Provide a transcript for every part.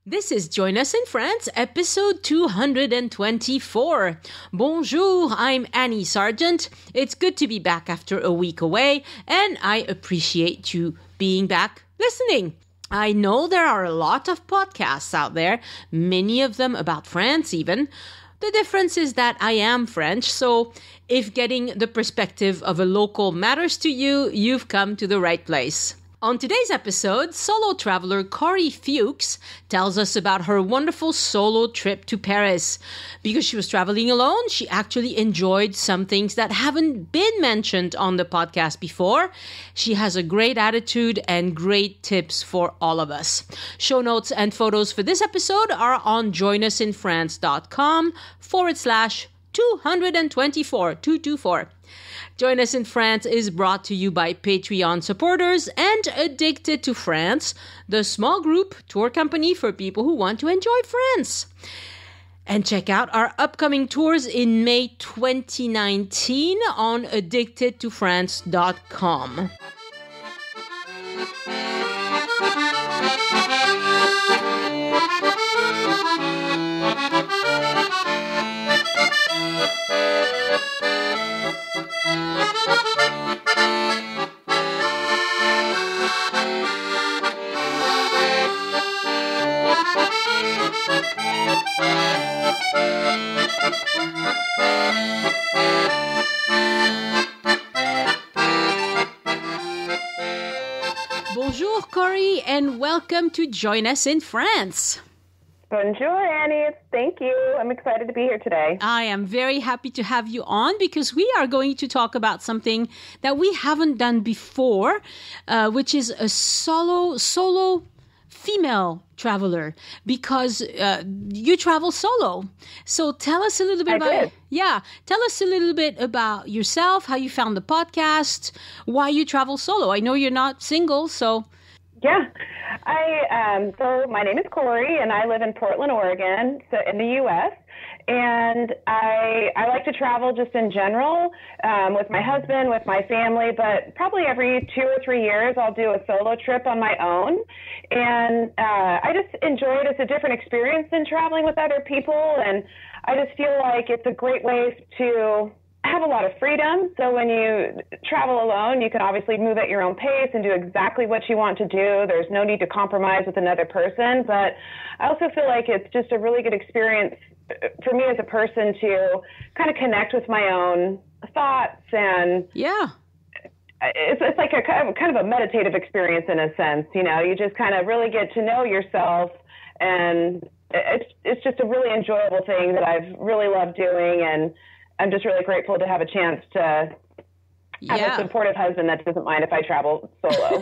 This is Join Us in France, episode 224. Bonjour, I'm Annie Sargent. It's good to be back after a week away, and I appreciate you being back listening. I know there are a lot of podcasts out there, many of them about France even. The difference is that I am French, so if getting the perspective of a local matters to you, you've come to the right place. On today's episode, solo traveler Corrie tells us about her wonderful solo trip to Paris. Because she was traveling alone, she actually enjoyed some things that haven't been mentioned on the podcast before. She has a great attitude and great tips for all of us. Show notes and photos for this episode are on joinusinfrance.com/224. Join Us in France is brought to you by Patreon supporters and Addicted to France, the small group tour company for people who want to enjoy France. And check out our upcoming tours in May 2019 on addictedtofrance.com. Bonjour, Corrie, and welcome to Join Us in France. Bonjour, Annie. Thank you. I'm excited to be here today. I am very happy to have you on because we are going to talk about something that we haven't done before, which is a solo female traveler, because you travel solo. So tell us a little bit tell us a little bit about yourself, how you found the podcast, why you travel solo. I know you're not single, so... Yeah. So my name is Corrie, and I live in Portland, Oregon, so in the U.S., and I like to travel just in general with my husband, with my family, but probably every 2 or 3 years I'll do a solo trip on my own. And I just enjoy it. It's a different experience than traveling with other people, and I just feel like it's a great way to have a lot of freedom. So when you travel alone, you can obviously move at your own pace and do exactly what you want to do. There's no need to compromise with another person. But I also feel like it's just a really good experience for me as a person to kind of connect with my own thoughts. And it's like a kind of a meditative experience in a sense. You know, you just kind of really get to know yourself, and it's just a really enjoyable thing that I've really loved doing. And I'm just really grateful to have a chance to have a supportive husband that doesn't mind if I travel solo.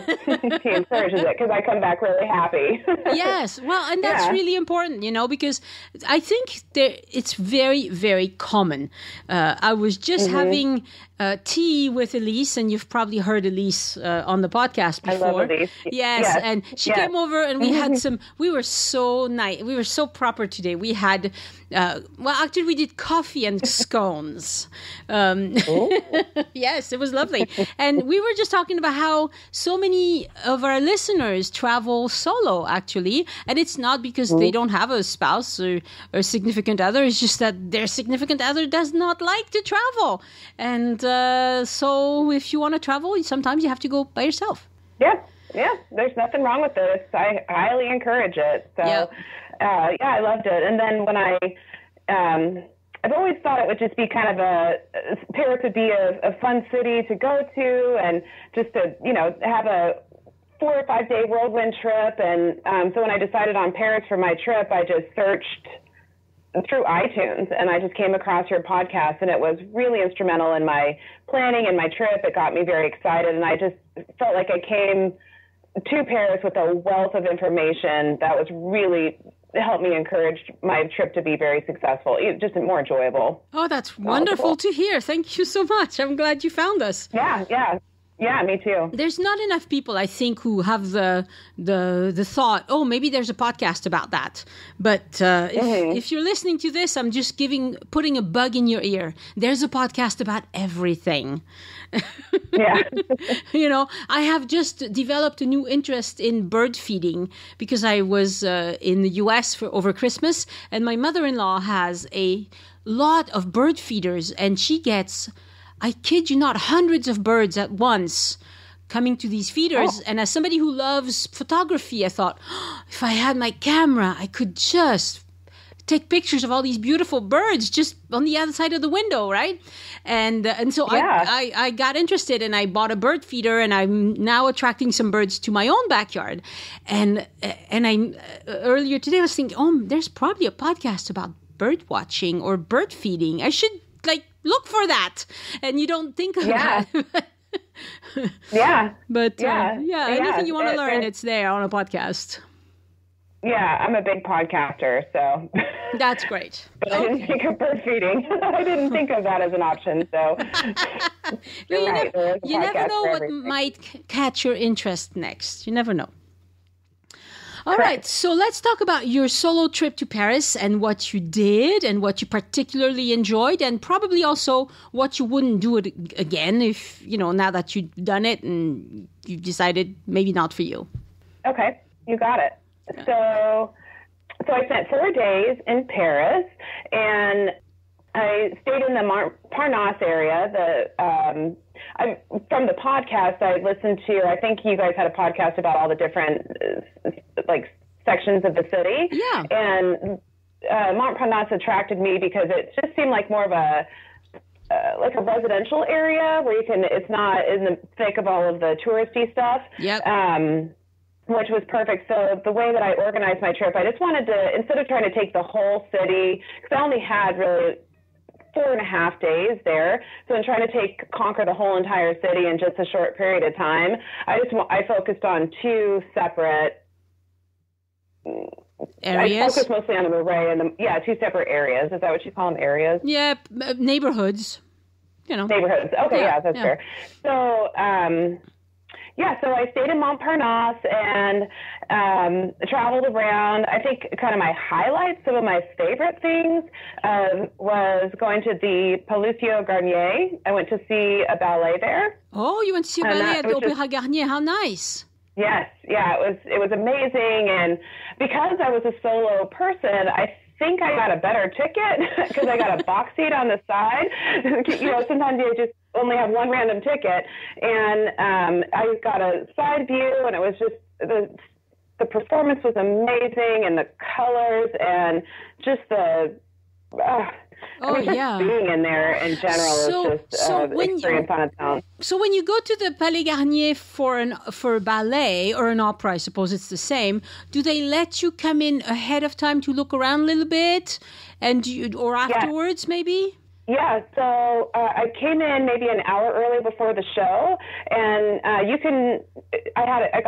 He encourages it because I come back really happy. Yes. Well, and that's really important, you know, because I think it's very, very common. I was just having tea with Elise, and you've probably heard Elise on the podcast before. I love Elise. Yes. And she came over, and we had we were so nice. We were so proper today. We had, actually we did coffee and scones. Yes, it was lovely. And we were just talking about how so many of our listeners travel solo, actually. And it's not because they don't have a spouse or significant other. It's just that their significant other does not like to travel. And so if you want to travel, sometimes you have to go by yourself. Yeah. There's nothing wrong with this. I highly encourage it. So, I loved it. And then when I've always thought it would just be kind of Paris would be a fun city to go to, and just to, have a 4 or 5 day whirlwind trip. And so when I decided on Paris for my trip, I just searched through iTunes, and I just came across your podcast, and it was really instrumental in my planning and my trip. It got me very excited, and I just felt like I came to Paris with a wealth of information that was really helped me encourage my trip to be very successful, just more enjoyable. Oh, that's wonderful to hear. Thank you so much. I'm glad you found us. Yeah. Yeah, me too. There's not enough people, I think, who have the thought, oh, maybe there's a podcast about that. But if you're listening to this, I'm just putting a bug in your ear. There's a podcast about everything. Yeah. I have just developed a new interest in bird feeding because I was in the US over Christmas, and my mother-in-law has a lot of bird feeders, and she gets, I kid you not, hundreds of birds at once coming to these feeders. Oh. And as somebody who loves photography, I thought, if I had my camera, I could just take pictures of all these beautiful birds just on the other side of the window, right? And so I got interested, and I bought a bird feeder, and I'm now attracting some birds to my own backyard. And I earlier today I was thinking, oh, there's probably a podcast about bird watching or bird feeding. I should look for that. And you don't think of that. Yeah. But anything you want to learn, it's there on a podcast. Yeah, I'm a big podcaster, so. That's great. But I didn't think of bird feeding. I didn't think of that as an option, so. You never know what might catch your interest next. You never know. All right, so let's talk about your solo trip to Paris and what you did and what you particularly enjoyed, and probably also what you wouldn't do it again if, now that you've done it and you've decided maybe not for you. Okay, you got it. Yeah. So I spent 4 days in Paris, and I stayed in the Montparnasse area. From the podcast I listened to, I think you guys had a podcast about all the different sections of the city. Yeah. And Montparnasse attracted me because it just seemed like more of a residential area where it's not in the thick of all of the touristy stuff. Yep. Which was perfect. So the way that I organized my trip, I just wanted to, instead of trying to take the whole city, because I only had really 4.5 days there. So in trying to conquer the whole entire city in just a short period of time, I focused on two separate areas. I focused mostly on the Marais and two separate areas. Is that what you call them, areas? Yeah, neighborhoods. Neighborhoods. Okay, yeah, that's fair. So, so I stayed in Montparnasse and traveled around. I think kind of my highlights, some of my favorite things, was going to the Palacio Garnier. I went to see a ballet there. Oh, you went to see a ballet at the Opéra Garnier. How nice. Yes, yeah, it was amazing. And because I was a solo person, I think I got a better ticket because I got a box seat on the side. Sometimes you just only have one random ticket, and I got a side view, and it was just the performance was amazing, and the colors, and just the being in there in general is just experience on its own. So when you go to the Palais Garnier for a ballet or an opera, I suppose it's the same. Do they let you come in ahead of time to look around a little bit, or afterwards maybe? Yeah, so I came in maybe an hour early before the show, and I got a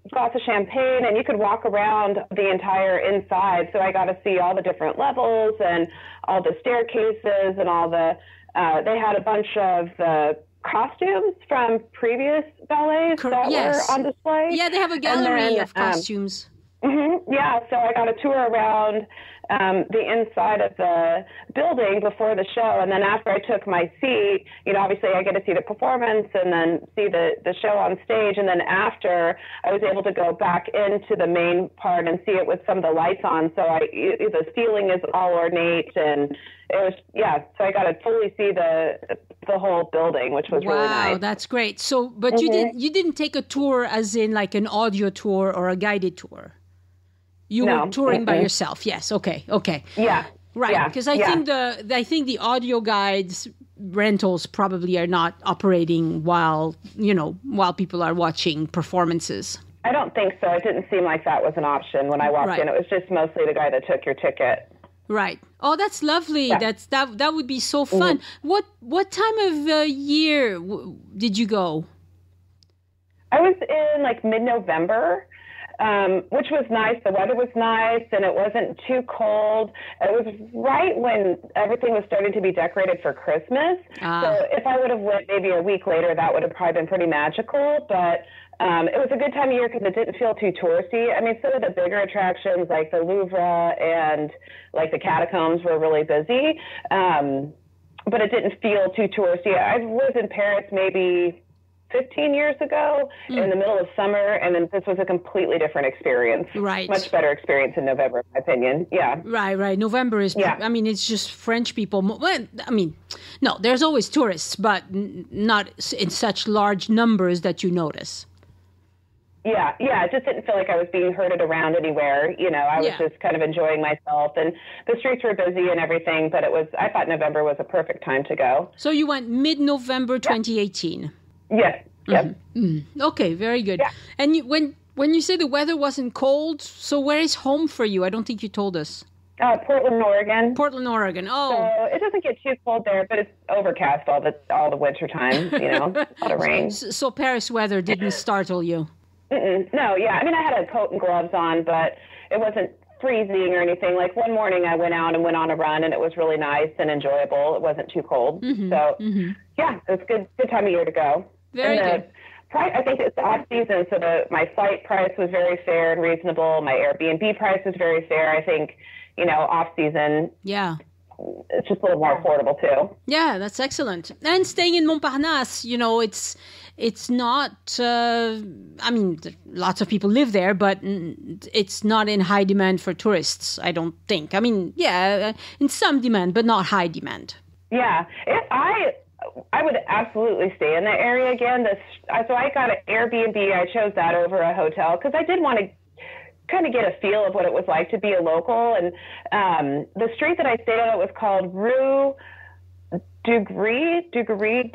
glass of champagne, and you could walk around the entire inside. So I got to see all the different levels and all the staircases and all the. They had a bunch of the costumes from previous ballets that were on display. Yeah, they have a gallery of costumes. Yeah, so I got a tour around the inside of the building before the show, and then after I took my seat, obviously I get to see the performance and then see the show on stage, and then after I was able to go back into the main part and see it with some of the lights on, so the ceiling is all ornate, and it was, so I got to fully see the whole building, which was really nice. Wow, that's great. So, but you didn't take a tour as in like an audio tour or a guided tour? You were touring by yourself. Yes. Okay. Yeah. Right. Because I think the audio guides rentals probably are not operating while people are watching performances. I don't think so. It didn't seem like that was an option when I walked in. It was just mostly the guy that took your ticket. Right. Oh, that's lovely. Yeah. That would be so fun. What time of year did you go? I was in like mid-November. which was nice. The weather was nice, and it wasn't too cold. It was right when everything was starting to be decorated for Christmas. So if I would have went maybe a week later, that would have probably been pretty magical. But it was a good time of year because it didn't feel too touristy. I mean, some of the bigger attractions like the Louvre and like the catacombs were really busy, but it didn't feel too touristy. I was in Paris maybe 15 years ago in the middle of summer, and then this was a completely different experience. Right. Much better experience in November, in my opinion. Yeah. Right. November is, I mean, it's just French people. Well, I mean, no, there's always tourists, but not in such large numbers that you notice. Yeah, it just didn't feel like I was being herded around anywhere. You know, I was just kind of enjoying myself, and the streets were busy and everything, but I thought November was a perfect time to go. So you went mid-November 2018? Yes. Okay, very good. Yeah. And when you say the weather wasn't cold, so where is home for you? I don't think you told us. Portland, Oregon. Portland, Oregon. Oh. So it doesn't get too cold there, but it's overcast all the winter time, you know, a lot of rain. So Paris weather didn't startle you? No, I mean, I had a coat and gloves on, but it wasn't freezing or anything. Like one morning I went out and went on a run, and it was really nice and enjoyable. It wasn't too cold. So, yeah, it was good time of year to go. Very good. I think it's off season, so my flight price was very fair and reasonable. My Airbnb price was very fair. I think, you know, off season. Yeah. It's just a little more affordable too. Yeah, that's excellent. And staying in Montparnasse, you know, it's not, I mean, lots of people live there, but it's not in high demand for tourists, I don't think. I mean, yeah, in some demand, but not high demand. Yeah, I would absolutely stay in that area again. So I got an Airbnb. I chose that over a hotel because I did want to kind of get a feel of what it was like to be a local. And the street that I stayed on, it was called Rue Dugree, Durgree.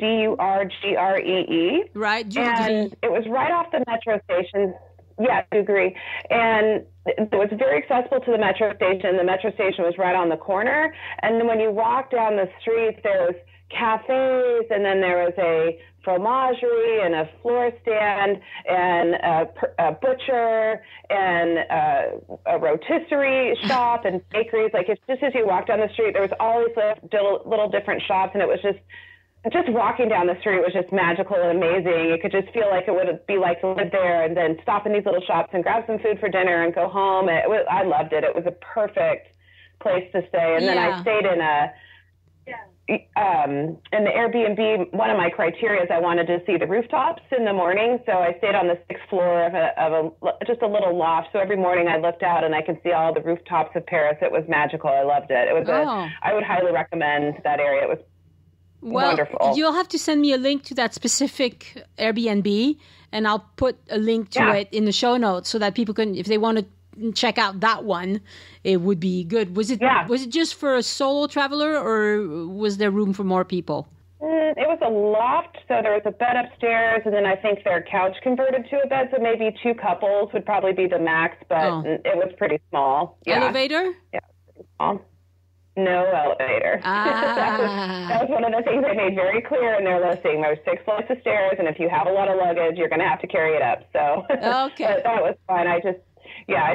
Right, Dugree. And it was right off the metro station. Yeah, Dugree. And it was very accessible to the metro station. The metro station was right on the corner. And then when you walk down the street, there was cafes, and then there was a fromagerie and a floor stand and a butcher and a rotisserie shop and bakeries. Like, it's just as you walk down the street, there was all these little different shops, and it was just walking down the street was just magical and amazing. You could just feel like it would be like to live there, and then stop in these little shops and grab some food for dinner and go home. I loved it. It was a perfect place to stay. And then I stayed in the Airbnb. One of my criteria is I wanted to see the rooftops in the morning, so I stayed on the 6th floor of just a little loft. So every morning I looked out and I could see all the rooftops of Paris. It was magical. I loved it. It was I would highly recommend that area. It was wonderful. You'll have to send me a link to that specific Airbnb, and I'll put a link to it in the show notes so that people can, if they want to check out that one, it would be good. Was it just for a solo traveler, or was there room for more people? It was a loft, so there was a bed upstairs, and then I think their couch converted to a bed, so maybe 2 couples would probably be the max, but it was pretty small. Elevator? Yeah, pretty small. No elevator. That was one of the things they made very clear in their listing. There's 6 flights of stairs, and if you have a lot of luggage, you're going to have to carry it up. So okay. But that was fun. I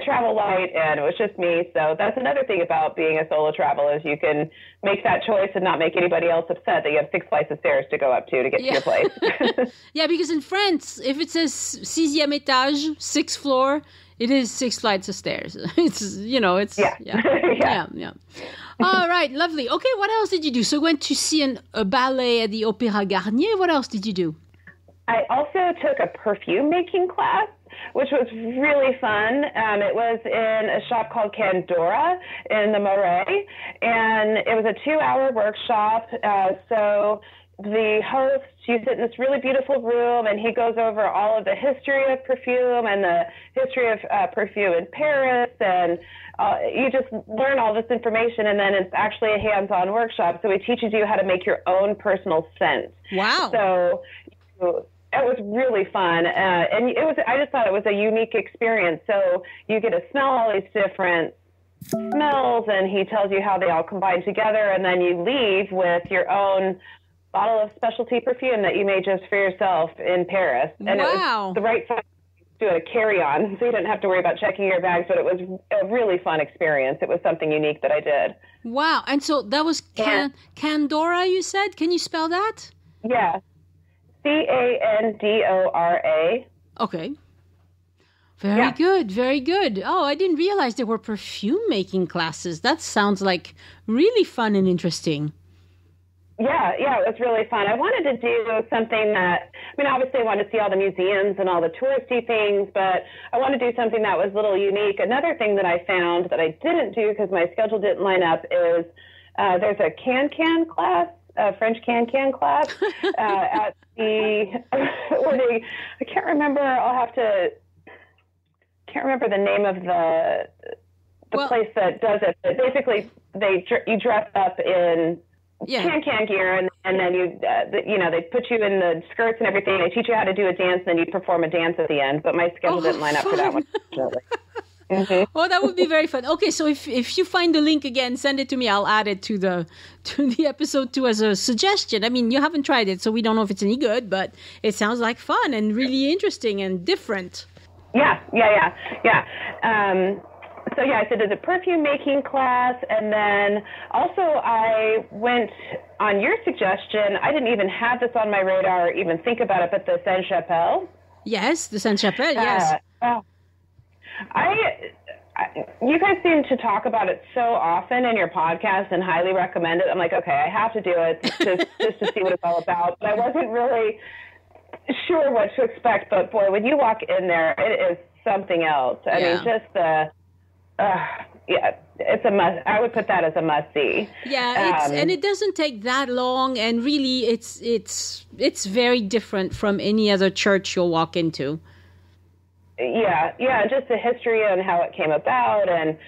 travel light, and it was just me. So that's another thing about being a solo traveler is you can make that choice and not make anybody else upset that you have 6 flights of stairs to go up to get to your place. Yeah, because in France, if it says 6e étage, 6th floor, it is 6 flights of stairs. Yeah. All right, lovely. Okay, what else did you do? So you went to see a ballet at the Opéra Garnier. What else did you do? I also took a perfume making class, which was really fun. It was in a shop called Candora in the Marais, and it was a 2-hour workshop. So the host, you sit in this really beautiful room, and he goes over all of the history of perfume and the history of perfume in Paris, and you just learn all this information, and then it's actually a hands-on workshop. So he teaches you how to make your own personal scent. Wow. So it was really fun, and I just thought it was a unique experience. So you get to smell all these different smells, and he tells you how they all combine together, and then you leave with your own bottle of specialty perfume that you made just for yourself in Paris. And it was the right size do a carry-on, so you didn't have to worry about checking your bags, but it was a really fun experience. It was something unique that I did. Wow. And so that was Candora, you said? Can you spell that? Yeah. Candora. Okay. Very good. Very good. Oh, I didn't realize there were perfume making classes. That sounds like really fun and interesting. Yeah, it was really fun. I wanted to do something that, obviously I wanted to see all the museums and all the touristy things, but I wanted to do something that was a little unique. Another thing that I found that I didn't do because my schedule didn't line up is there's a can-can class, a French can-can class at the, I can't remember, can't remember the name of the place that does it, but basically you dress up in can gear, and then you they put you in the skirts and everything. They teach you how to do a dance, and then you perform a dance at the end. But my schedule didn't line up for that one. Mm-hmm. Oh, that would be very fun. Okay, so if you find the link again, send it to me. I'll add it to the episode too as a suggestion. You haven't tried it, so we don't know if it's any good, but it sounds like fun and really interesting and different. Yeah. So I did a perfume making class, and then also I went on your suggestion. I didn't even have this on my radar or even think about it, but the Sainte-Chapelle. Yes, the Sainte-Chapelle, yes. You guys seem to talk about it so often in your podcast and highly recommend it. I'm like, okay, I have to do it just to see what it's all about. But I wasn't really sure what to expect. But boy, when you walk in there, it is something else. I mean, just the... it's a must. I would put that as a must-see. Yeah, and it doesn't take that long, and really, it's very different from any other church you'll walk into. Yeah, just the history and how it came about, and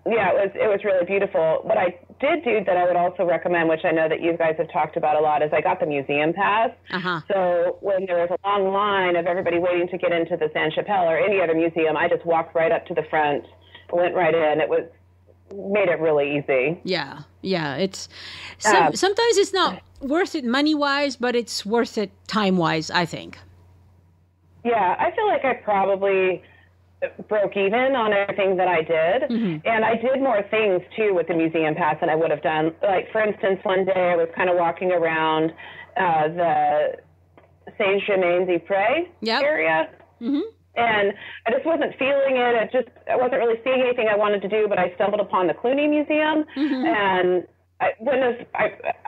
it was really beautiful. What I did do that I would also recommend, which I know that you guys have talked about a lot, is I got the museum pass. Uh-huh. So when there was a long line of everybody waiting to get into the Sainte-Chapelle or any other museum, I just walked right up to the front, went right in. Made it really easy. Yeah. It's sometimes it's not worth it money-wise, but it's worth it time-wise, I think. Yeah, I feel like I probably broke even on everything that I did. Mm-hmm. And I did more things, too, with the museum pass than I would have done. Like, for instance, one day I was kind of walking around the Saint-Germain-des-Prés area. Mm-hmm. And I just wasn't feeling it. I wasn't really seeing anything I wanted to do, but I stumbled upon the Cluny Museum. Mm-hmm. And I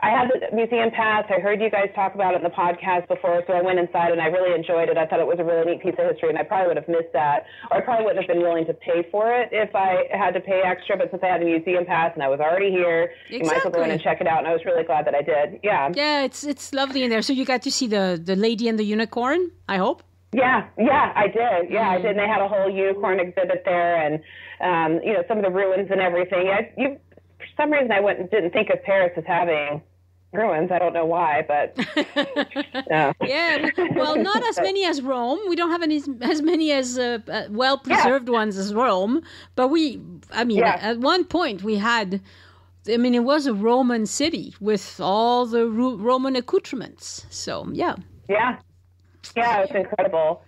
had the museum pass. I heard you guys talk about it in the podcast before, so I went inside and I really enjoyed it. I thought it was a really neat piece of history, and I probably would have missed that, or I probably wouldn't have been willing to pay for it if I had to pay extra. But since I had a museum pass and I was already here, you might as well go in and check it out. And I was really glad that I did. Yeah, it's lovely in there. So you got to see the Lady and the Unicorn, I hope. Yeah, I did. Yeah, I did. And they had a whole unicorn exhibit there, and some of the ruins and everything. For some reason, I didn't think of Paris as having ruins. I don't know why, but no. Yeah, well, not as many as Rome. We don't have as many as well-preserved ones as Rome. But at one point we had. It was a Roman city with all the Roman accoutrements. So yeah. Yeah, it was incredible.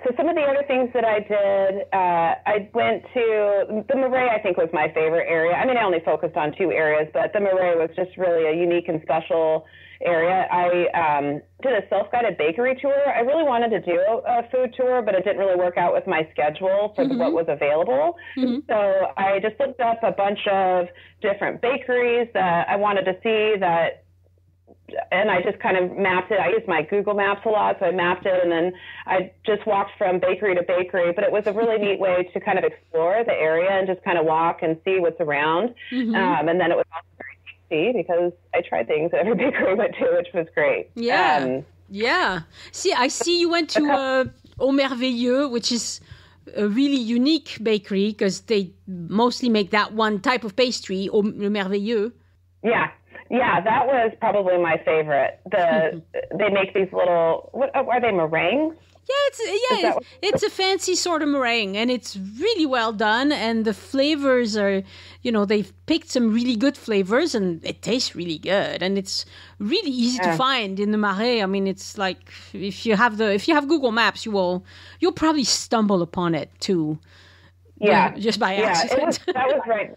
So some of the other things that I did, I went to the Marais. I think was my favorite area. I only focused on two areas, but the Marais was just really a unique and special area. I did a self-guided bakery tour. I really wanted to do a food tour, but it didn't really work out with my schedule for what was available. Mm-hmm. So I just looked up a bunch of different bakeries that I wanted to see and I just kind of mapped it. I used my Google Maps a lot, so I mapped it, and then I just walked from bakery to bakery. But it was a really neat way to kind of explore the area and just kind of walk and see what's around. Mm-hmm. And then it was also very tasty because I tried things at every bakery I went to, which was great. Yeah. See, I see you went to Au Merveilleux, which is a really unique bakery because they mostly make that one type of pastry, Au Merveilleux. Yeah, that was probably my favorite. They make these little, what are they, meringues? It's a fancy sort of meringue, and it's really well done. And the flavors are, they've picked some really good flavors, and it tastes really good. And it's really easy to find in the Marais. I mean, it's like if you have Google Maps, you'll probably stumble upon it too. Yeah, just by accident. That was right.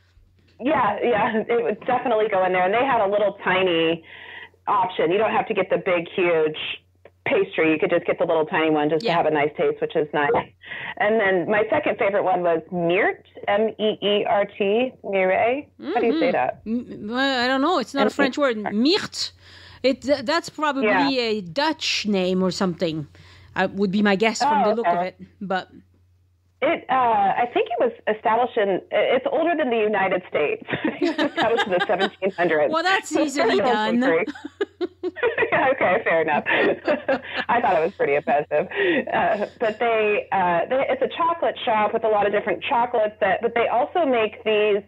Yeah, it would definitely go in there. And they had a little tiny option. You don't have to get the big, huge pastry. You could just get the little tiny one just to have a nice taste, which is nice. And then my second favorite one was Meert, Meert. Mireille. How do you say that? I don't know. It's not a French word. Meert. That's probably a Dutch name or something. Would be my guess from the look of it. But I think it was established it's older than the United States. It was established in the 1700s. Well, that's easily done. Okay, fair enough. I thought it was pretty impressive. But it's a chocolate shop with a lot of different chocolates, but they also make these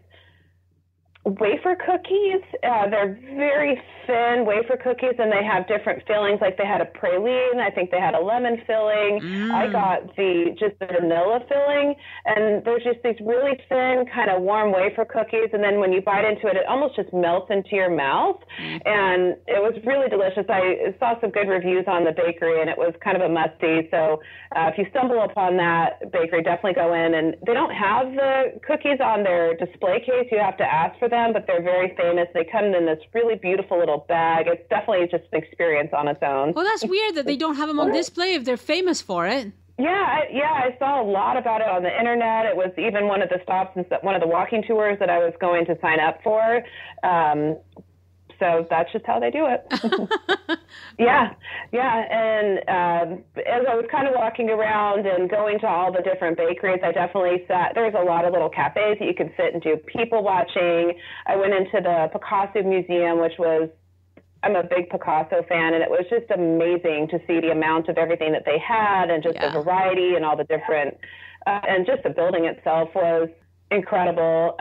wafer cookies. They're very thin wafer cookies, and they have different fillings. Like they had a praline. I think they had a lemon filling. I got just the vanilla filling, and there's just these really thin, kind of warm wafer cookies. And then when you bite into it, it almost just melts into your mouth. And it was really delicious. I saw some good reviews on the bakery, and it was kind of a must-see. So if you stumble upon that bakery, definitely go in. And they don't have the cookies on their display case. You have to ask for them, but they're very famous. They come in this really beautiful little bag. It's definitely just an experience on its own. Well, that's weird that they don't have them on display if they're famous for it. Yeah, I saw a lot about it on the internet. It was even one of the stops in one of the walking tours that I was going to sign up for. So that's just how they do it. Yeah. And as I was kind of walking around and going to all the different bakeries, I definitely there's a lot of little cafes that you can sit and do people watching. I went into the Picasso Museum, I'm a big Picasso fan, and it was just amazing to see the amount of everything that they had and just the variety and all the different, and just the building itself was incredible.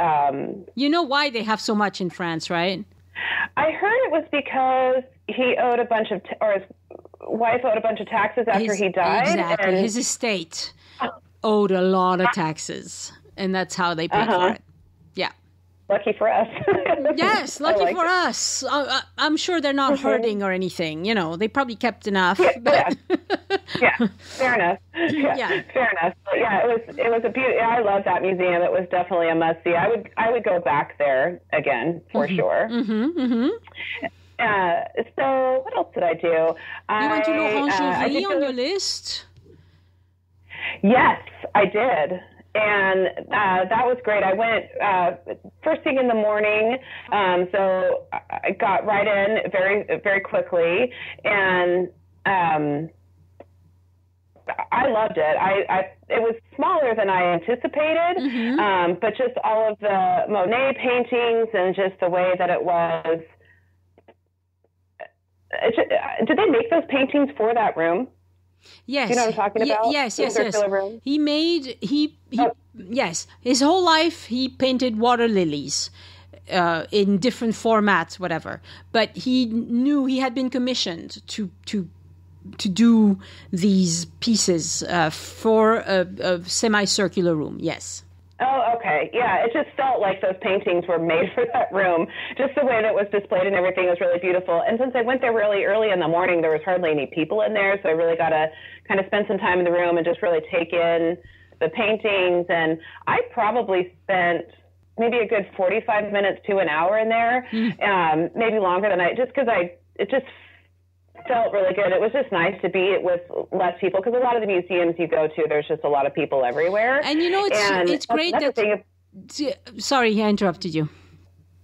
You know why they have so much in France, right? I heard it was because he owed a bunch of, or his wife owed a bunch of taxes after he died. Exactly. And his estate owed a lot of taxes, and that's how they paid for it. Yeah. Lucky for us. Yes, lucky for us. I'm sure they're not hurting or anything. They probably kept enough. Yeah, fair enough. Yeah, fair enough. But yeah, it was a beauty. I love that museum. It was definitely a must see. I would go back there again for sure. So what else did I do? You went to l'Orangerie on your list? Yes, I did. And that was great. I went first thing in the morning, so I got right in very, very quickly, and I loved it. It was smaller than I anticipated, but just all of the Monet paintings and just the way that it was. Did they make those paintings for that room? Yes. You know what I'm talking about? Yes. Yes. His whole life he painted water lilies in different formats, whatever. But he knew he had been commissioned to do these pieces for a semicircular room. Yes. Oh, okay. Yeah, it just felt like those paintings were made for that room. Just the way that it was displayed and everything was really beautiful. And since I went there really early in the morning, there was hardly any people in there, so I really got to kind of spend some time in the room and just really take in the paintings. And I probably spent maybe a good 45 minutes to an hour in there, maybe longer than it just felt really good. It was just nice to be with less people, because a lot of the museums you go to, there's just a lot of people everywhere. And it's great that... Sorry, I interrupted you.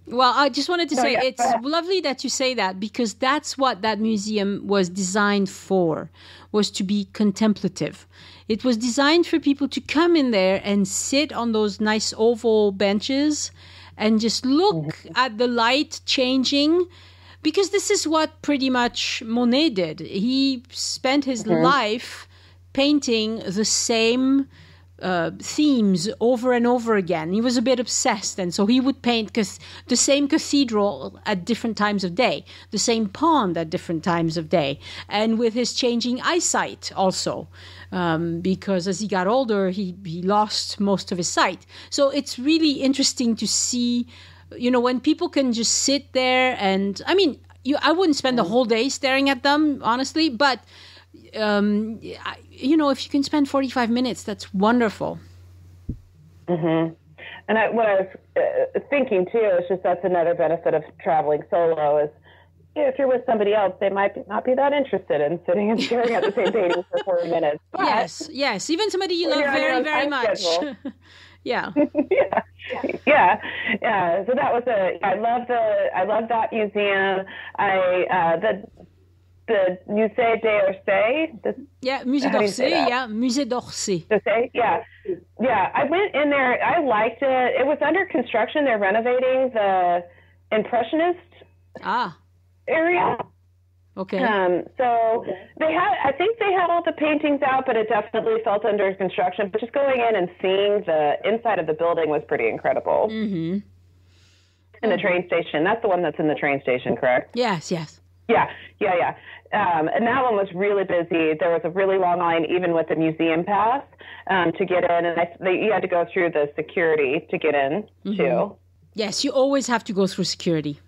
Well, I just wanted to say it's lovely that you say that, because that's what that museum was designed for, was to be contemplative. It was designed for people to come in there and sit on those nice oval benches and just look at the light changing. Because this is what pretty much Monet did. He spent his life painting the same themes over and over again. He was a bit obsessed, and so he would paint the same cathedral at different times of day, the same pond at different times of day, and with his changing eyesight also, because as he got older, he lost most of his sight. So it's really interesting to see, when people can just sit there and, I wouldn't spend the whole day staring at them, honestly, but if you can spend 45 minutes, that's wonderful. Mm-hmm. And what I was thinking too is just that's another benefit of traveling solo is if you're with somebody else, they might not be that interested in sitting and staring at the same painting for 40 minutes. But yes. Even somebody you love very, very much. Yeah. Yeah. So that was I love that museum. The Musée d'Orsay. Musée d'Orsay. Musée d'Orsay. Yeah. I went in there. I liked it. It was under construction. They're renovating the Impressionist area. Okay. So I think they had all the paintings out, but it definitely felt under construction. But just going in and seeing the inside of the building was pretty incredible. Mm-hmm. In the train station. That's the one that's in the train station, correct? Yes. Yeah. And that one was really busy. There was a really long line, even with the museum pass, to get in. And you had to go through the security to get in, too. Yes, you always have to go through security,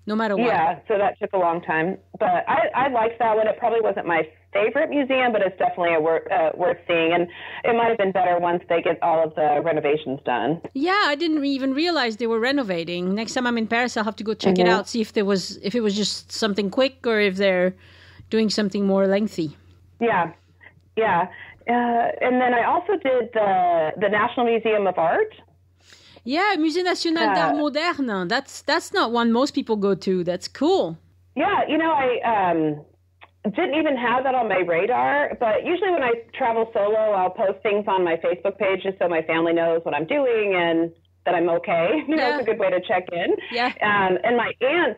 no matter what. Yeah, so that took a long time. But I liked that one. It probably wasn't my favorite museum, but it's definitely worth seeing. And it might have been better once they get all of the renovations done. Yeah, I didn't even realize they were renovating. Next time I'm in Paris, I'll have to go check it out, see if it was just something quick or if they're doing something more lengthy. Yeah. And then I also did the National Museum of Art. Yeah, Musée National d'Art Moderne. That's not one most people go to. That's cool. Yeah, I didn't even have that on my radar, but usually when I travel solo, I'll post things on my Facebook page just so my family knows what I'm doing and that I'm okay. It's a good way to check in. Yeah. And my aunt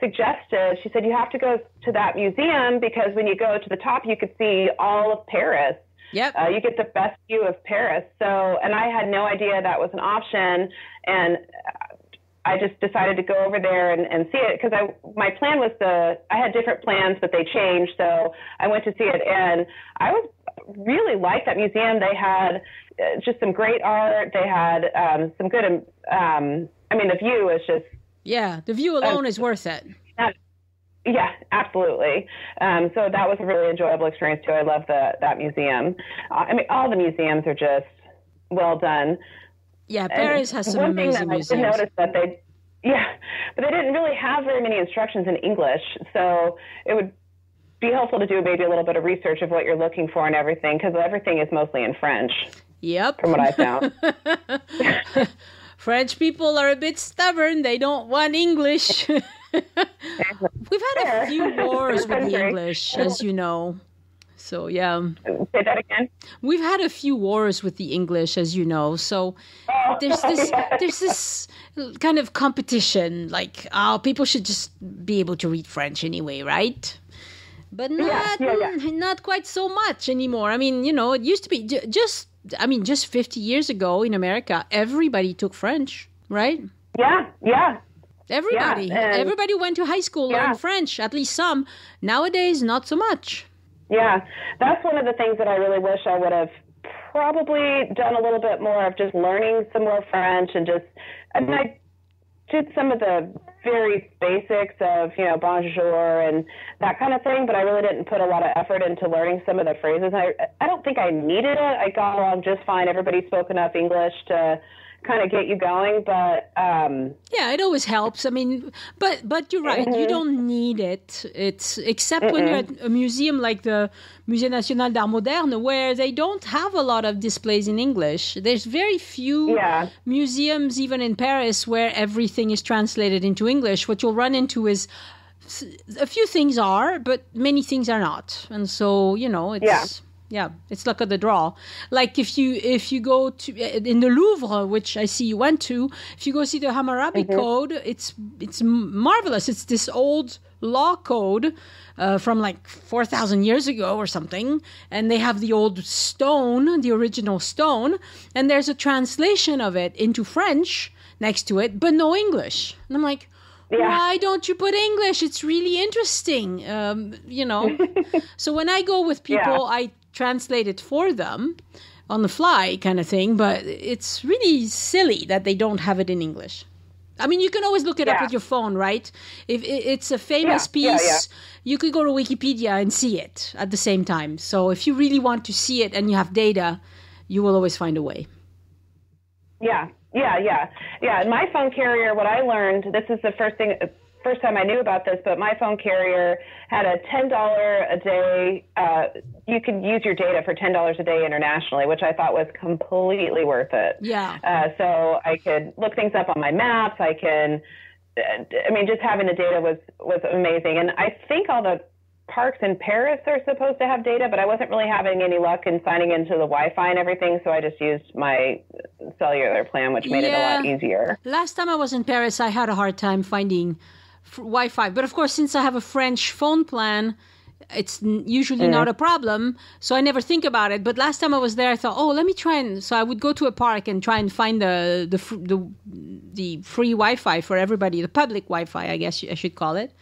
suggested, she said, you have to go to that museum because when you go to the top, you could see all of Paris. Yep. You get the best view of Paris. And I had no idea that was an option. And I just decided to go over there and see it because my plan was I had different plans, but they changed. So I went to see it, and I really liked that museum. They had just some great art. They had some good. The view is just. Yeah, the view alone is worth it. Yeah, absolutely. So that was a really enjoyable experience too. I love that museum. All the museums are just well done. Yeah, Paris has some amazing museums. I did notice that but they didn't really have very many instructions in English. So it would be helpful to do maybe a little bit of research of what you're looking for and everything, because everything is mostly in French. Yep. From what I found. French people are a bit stubborn. They don't want English. We've had a few wars with the English, as you know. So, yeah. Say that again? We've had a few wars with the English, as you know. So there's this kind of competition, like, people should just be able to read French anyway, right? But not quite so much anymore. It used to be just 50 years ago in America, everybody took French, right? Yeah. Everybody went to high school learned French, at least some. Nowadays, not so much. Yeah, that's one of the things that I really wish I would have probably done a little bit more of, just learning some more French and I did some of the very basics of, bonjour and that kind of thing, but I really didn't put a lot of effort into learning some of the phrases. I don't think I needed it. I got along just fine. Everybody spoke enough English to kind of get you going, but it always helps. But you're right, you don't need it. It's except when you're at a museum like the Musée National d'Art Moderne, where they don't have a lot of displays in English. There's very few museums, even in Paris, where everything is translated into English. What you'll run into is a few things are, but many things are not, and so it's Yeah, it's luck of the draw. Like if you go to in the Louvre, which I see you went to, if you go see the Hammurabi Code, it's marvelous. It's this old law code from like 4,000 years ago or something, and they have the old stone, the original stone, and there's a translation of it into French next to it, but no English. And I'm like, why don't you put English? It's really interesting, So when I go with people, I translate it for them on the fly kind of thing, but it's really silly that they don't have it in English. I mean, you can always look it up with your phone, right? If it's a famous piece, you could go to Wikipedia and see it at the same time. So if you really want to see it and you have data, you will always find a way. Yeah. And my phone carrier, what I learned, this is the first time I knew about this, but my phone carrier had a $10 a day, you could use your data for $10 a day internationally, which I thought was completely worth it. Yeah. So I could look things up on my maps. Just having the data was amazing. And I think all the parks in Paris are supposed to have data, but I wasn't really having any luck in signing into the Wi-Fi and everything, so I just used my cellular plan, which made it a lot easier. Last time I was in Paris, I had a hard time finding Wi-Fi, but of course, since I have a French phone plan, it's usually not a problem, so I never think about it. But last time I was there, I thought, let me try, and so I would go to a park and try and find the free Wi-Fi for everybody, the public Wi-Fi, I guess I should call it.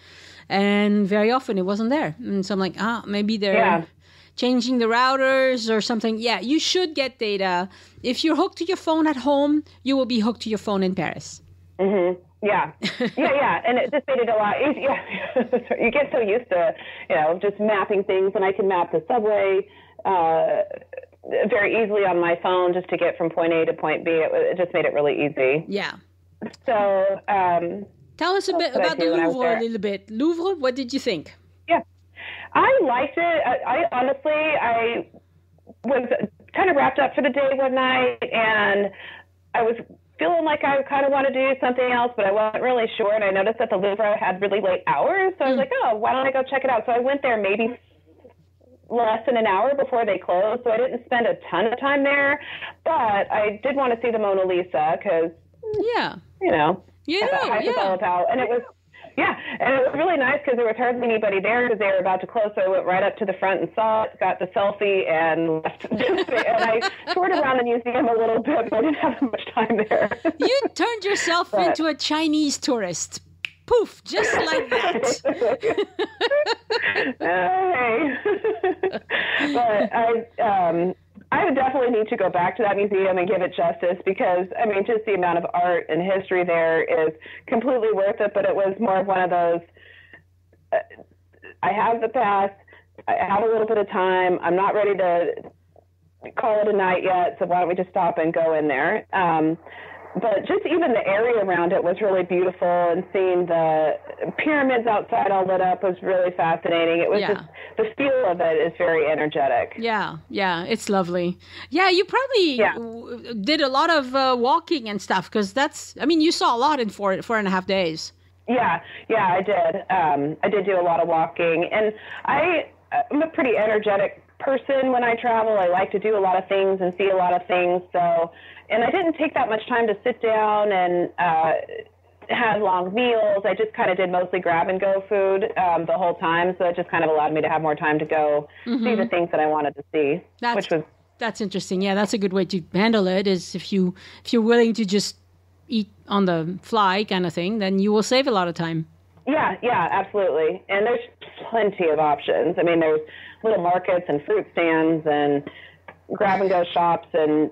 And very often it wasn't there. And so I'm like, maybe they're changing the routers or something. Yeah, you should get data. If you're hooked to your phone at home, you will be hooked to your phone in Paris. Mm-hmm. Yeah. And it just made it a lot easier. You get so used to, just mapping things, and I can map the subway very easily on my phone just to get from point A to point B. It just made it really easy. Yeah. So, tell us a bit about the Louvre a little bit. Louvre, what did you think? Yeah, I liked it. I honestly was kind of wrapped up for the day one night, and I was feeling like I kind of want to do something else, but I wasn't really sure. And I noticed that the Louvre had really late hours, so I was like, why don't I go check it out? So I went there maybe less than an hour before they closed, so I didn't spend a ton of time there. But I did want to see the Mona Lisa because, that's what it's all about. And it was, and it was really nice because there was hardly anybody there because they were about to close. So I went right up to the front and saw it, got the selfie, and left. And I toured around the museum a little bit, but I didn't have much time there. You turned yourself into a Chinese tourist. Poof, just like that. But I would definitely need to go back to that museum and give it justice because, just the amount of art and history there is completely worth it. But it was more of one of those, I have the pass, I have a little bit of time, I'm not ready to call it a night yet, so why don't we just stop and go in there? But just even the area around it was really beautiful, and seeing the pyramids outside all lit up was really fascinating. It was just, the feel of it is very energetic. Yeah, it's lovely. Yeah, you probably did a lot of walking and stuff, because you saw a lot in four and a half days. Yeah, I did. I did do a lot of walking, and I'm a pretty energetic person when I travel. I like to do a lot of things and see a lot of things, and I didn't take that much time to sit down and have long meals. I just kind of did mostly grab-and-go food the whole time, so it just kind of allowed me to have more time to go see the things that I wanted to see, That's interesting. Yeah, that's a good way to handle it, is if you're willing to just eat on the fly kind of thing, then you will save a lot of time. Yeah, absolutely. And there's plenty of options. There's little markets and fruit stands and grab-and-go shops and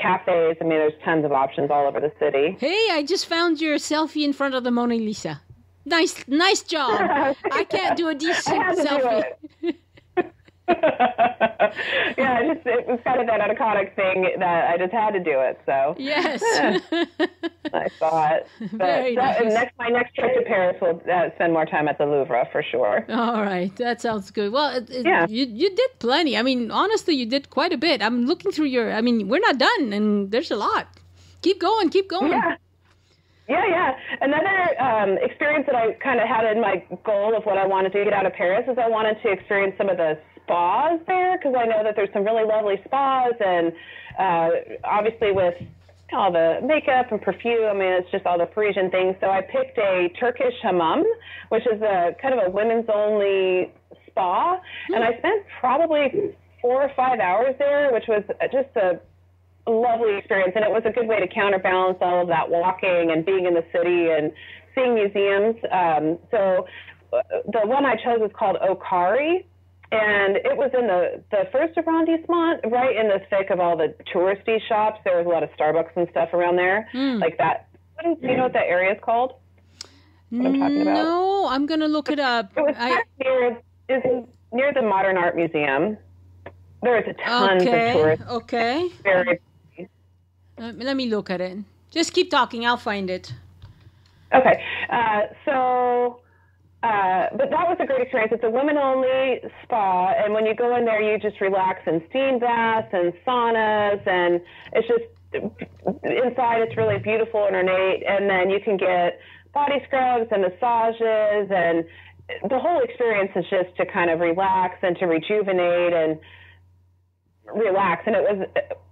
cafes. There's tons of options all over the city. Hey, I just found your selfie in front of the Mona Lisa. Nice job. I can't do a decent selfie. It was kind of that iconic thing that I just had to do it. So yes, I thought. Very nice. My next trip to Paris will spend more time at the Louvre for sure. All right, that sounds good. Well, you did plenty. Honestly, you did quite a bit. I'm looking through your. We're not done, and there's a lot. Keep going. Yeah. Another experience that I kind of had in my goal of what I wanted to get out of Paris is I wanted to experience some of the spas there, because I know that there's some really lovely spas, and obviously with all the makeup and perfume, I mean, it's just all the Parisian things. So I picked a Turkish hammam, which is a kind of a women's only spa, and I spent probably 4 or 5 hours there, which was just a lovely experience, and it was a good way to counterbalance all of that walking and being in the city and seeing museums. So the one I chose was called Corrie, and it was in the first arrondissement, right in the thick of all the touristy shops. There was a lot of Starbucks and stuff around there, like that. Do you know what that area is called? What I'm talking about? No, I'm going to look it up. It was near the Modern Art Museum. There's a ton of tourists. Okay. Very. Let me look at it. Just keep talking. I'll find it. Okay. But that was a great experience. It's a women-only spa, and when you go in there, you just relax in steam baths and saunas, and it's just inside. It's really beautiful and ornate, and then you can get body scrubs and massages, and the whole experience is just to kind of relax and to rejuvenate and relax, and it was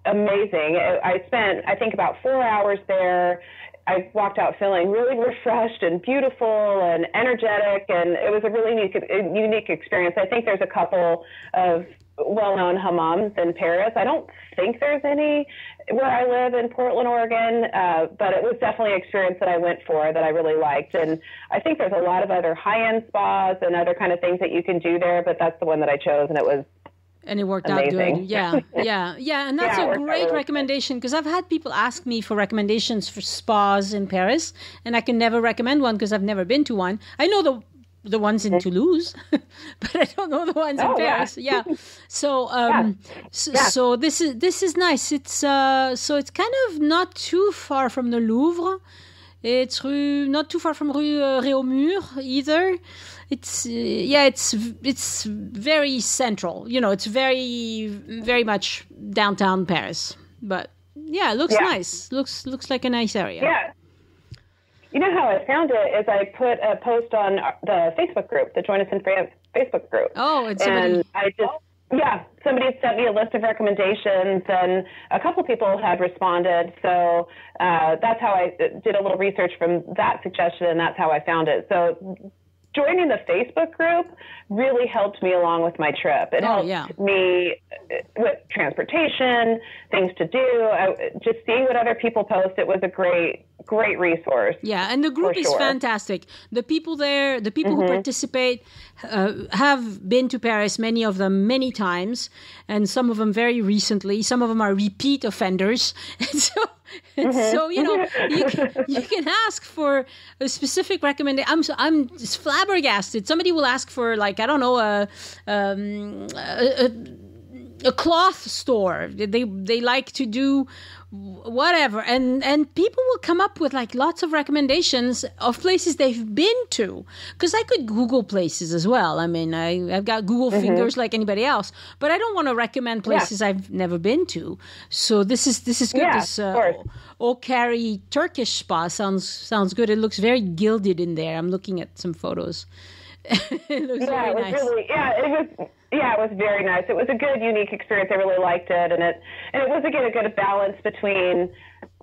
amazing. I spent, I think, about 4 hours there. I walked out feeling really refreshed and beautiful and energetic, and it was a really unique experience. I think there's a couple of well-known hammams in Paris. I don't think there's any where I live in Portland, Oregon, but it was definitely an experience that I went for that I really liked. And I think there's a lot of other high-end spas and other kind of things that you can do there, but that's the one that I chose, and it was And it worked amazing. out good. Yeah. And that's a great recommendation, because I've had people ask me for recommendations for spas in Paris, and I can never recommend one because I've never been to one. I know the ones in Toulouse, but I don't know the ones in Paris. Yeah. So so this is nice. It's it's kind of not too far from the Louvre. It's not too far from Rue Réaumur either. It's it's very central. You know, it's very, very much downtown Paris. But yeah, it looks nice. Looks like a nice area. Yeah. You know how I found it is I put a post on the Facebook group, the Join Us in France Facebook group. Oh, and somebody had sent me a list of recommendations, and a couple people had responded. So that's how I did a little research from that suggestion, and that's how I found it. So joining the Facebook group really helped me along with my trip. It helped me with transportation, things to do, just seeing what other people post. It was a great resource. Yeah, and the group is fantastic. The people there, the people who participate have been to Paris, many of them many times, and some of them very recently. Some of them are repeat offenders. And so you know, you can ask for a specific recommendation. I'm just flabbergasted. Somebody will ask for, like, I don't know, a cloth store. They like to do whatever, and people will come up with like lots of recommendations of places they've been to, because I could Google places as well. I mean, I've got Google fingers like anybody else, but I don't want to recommend places I've never been to. So this is good. This Corrie Turkish spa sounds good. It looks very gilded in there. I'm looking at some photos. It looks very nice. It was very nice. It was a good, unique experience. I really liked it, and it was, again, a good balance between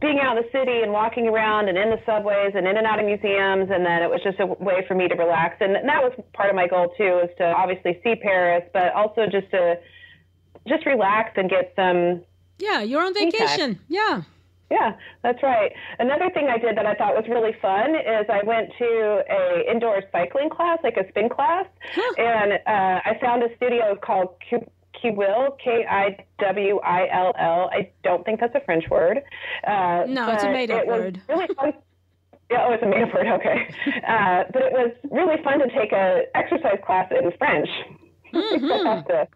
being out in the city and walking around and in the subways and in and out of museums, and then it was just a way for me to relax. And that was part of my goal too, is to obviously see Paris, but also just to relax and get some. Yeah, you're on vacation. Yeah. Yeah, that's right. Another thing I did that I thought was really fun is I went to a indoor cycling class, like a spin class, and I found a studio called Kiwill, Kiwill. I don't think that's a French word. No, it's a made-up word. Really fun. Yeah, it's a made-up word. Okay, but it was really fun to take a exercise class in French. I have to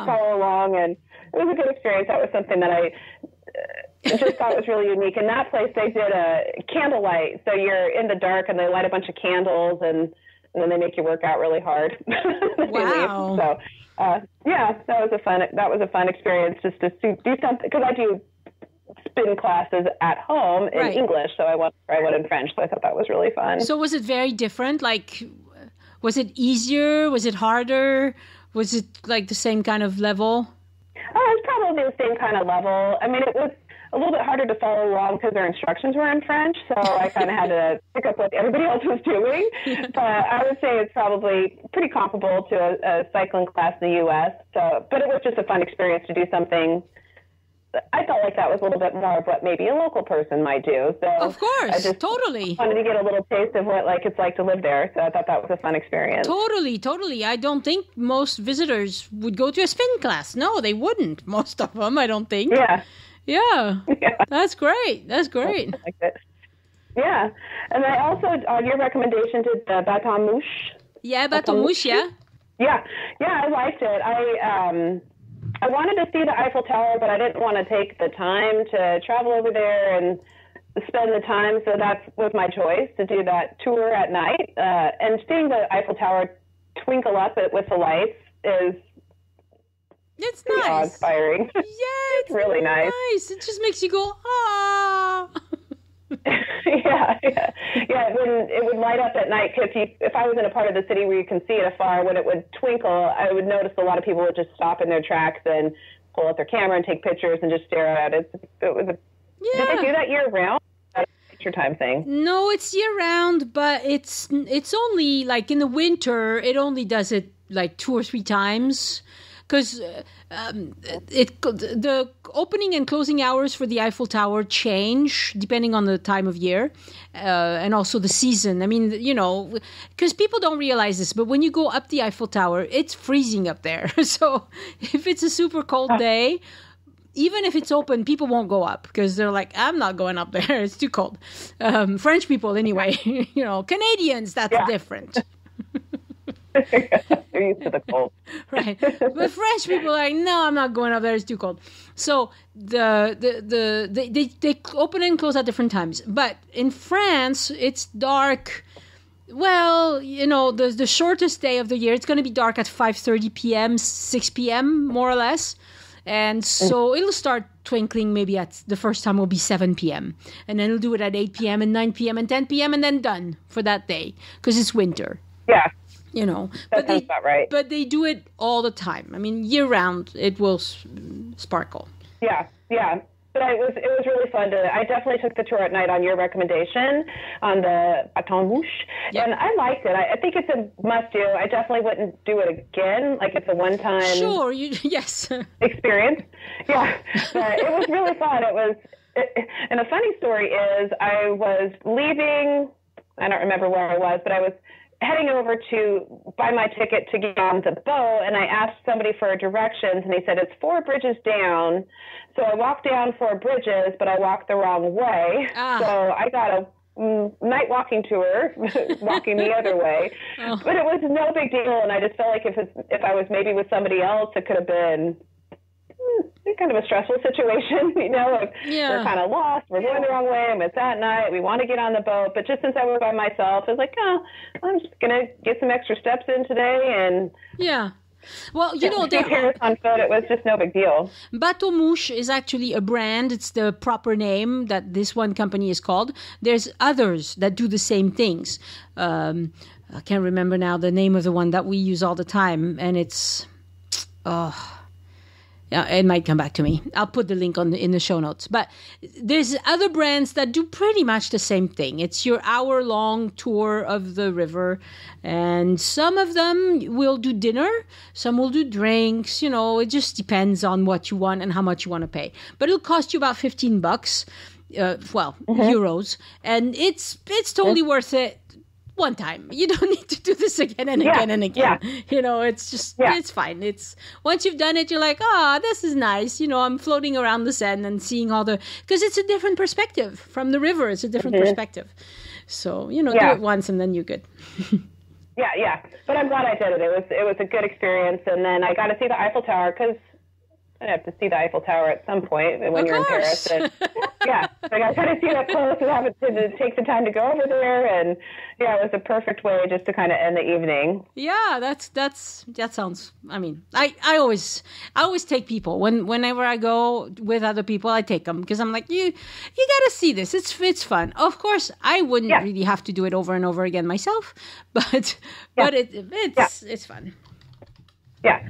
follow along, and it was a good experience. That was something that I just thought was really unique. In that place, they did a candlelight. So you're in the dark, and they light a bunch of candles, and then they make you work out really hard. Wow. So, that was a fun experience, just to do something, because I do spin classes at home in English, so I want to try one in French. So I thought that was really fun. So was it very different? Like, was it easier? Was it harder? Was it like the same kind of level? Oh, it's probably the same kind of level. I mean, it was a little bit harder to follow along because their instructions were in French, so I kind of had to pick up what everybody else was doing. But I would say it's probably pretty comparable to a cycling class in the U.S. So, but it was just a fun experience to do something. I felt like that was a little bit more of what maybe a local person might do. So of course, I just totally wanted to get a little taste of what it's like to live there. So I thought that was a fun experience. Totally. I don't think most visitors would go to a spin class. No, they wouldn't. Most of them, I don't think. Yeah. That's great. I liked it. Yeah. And I also, on your recommendation, did the Baton Mouche. Yeah, Baton Mouche, yeah. Yeah, I liked it. I wanted to see the Eiffel Tower, but I didn't want to take the time to travel over there and spend the time, so that was my choice, to do that tour at night. And seeing the Eiffel Tower twinkle up with the lights is nice. Awe-inspiring. Yeah, it's really nice. It just makes you go, ah. Yeah. When it would light up at night, because if I was in a part of the city where you can see it afar, when it would twinkle, I would notice a lot of people would just stop in their tracks and pull out their camera and take pictures and just stare at it. Did they do that year round? That's a picture time thing. No, it's year round, but it's only like in the winter. It only does it like 2 or 3 times. Because the opening and closing hours for the Eiffel Tower change depending on the time of year and also the season. I mean, because people don't realize this, but when you go up the Eiffel Tower, it's freezing up there. So if it's a super cold day, even if it's open, people won't go up because they're like, I'm not going up there. It's too cold. French people, anyway. Canadians, that's different. They're used to the cold. Right. But French people are like, no, I'm not going up there. It's too cold. So they open and close at different times. But in France, it's dark. Well, the shortest day of the year, it's going to be dark at 5:30 p.m., 6 p.m., more or less. And so it'll start twinkling maybe at the first time will be 7 p.m. And then it'll do it at 8 p.m. and 9 p.m. and 10 p.m. and then done for that day because it's winter. Yeah. That sounds about right. But they do it all the time. I mean, year round, it will sparkle. Yeah. But it was really fun I definitely took the tour at night on your recommendation on the Baton Mouche, and I liked it. I think it's a must do. I definitely wouldn't do it again. Like it's a one time. Sure. Yes. Experience. Yeah. But it was really fun. And a funny story is I was leaving. I don't remember where I was, but I was heading over to buy my ticket to get on the boat, and I asked somebody for directions, and he said, it's 4 bridges down. So I walked down 4 bridges, but I walked the wrong way. So I got a night walking tour, walking the other way. But it was no big deal, and I just felt like if I was maybe with somebody else, it could have been kind of a stressful situation, we're kind of lost, we're going the wrong way, and it's at night, we want to get on the boat, but just since I was by myself, I was like, I'm just going to get some extra steps in today, and well, Paris on foot, it was just no big deal. Bateau Mouche is actually a brand. It's the proper name that this one company is called. There's others that do the same things. I can't remember now the name of the one that we use all the time, and it's it might come back to me. I'll put the link in the show notes. But there's other brands that do pretty much the same thing. It's your hour-long tour of the river. And some of them will do dinner. Some will do drinks. It just depends on what you want and how much you want to pay. But it'll cost you about $15, euros. And it's totally worth it. One time. You don't need to do this again and again and again. Yeah. It's just, it's fine. Once you've done it, you're like, this is nice. I'm floating around the Seine and seeing because it's a different perspective from the river. It's a different perspective. So, do it once and then you're good. Yeah. But I'm glad I did it. It was a good experience. And then I got to see the Eiffel Tower because I have to see the Eiffel Tower at some point when you're in Paris. And, I got to see that close and have to take the time to go over there. And it was a perfect way just to kind of end the evening. Yeah, that sounds. I mean, I always take people whenever I go with other people. I take them because I'm like, you got to see this. It's fun. Of course, I wouldn't really have to do it over and over again myself, but it's fun. Yeah.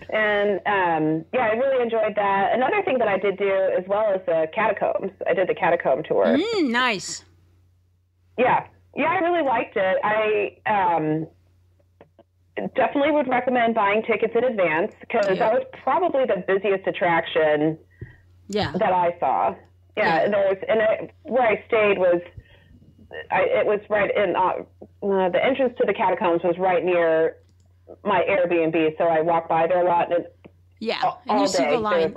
And I really enjoyed that. Another thing that I did do as well is the catacombs. I did the catacomb tour. Nice. Yeah. Yeah, I really liked it. I definitely would recommend buying tickets in advance because that was probably the busiest attraction that I saw. Yeah. Where I stayed was, it was right in, the entrance to the catacombs was right near my Airbnb, so I walk by there a lot. And and you see the line.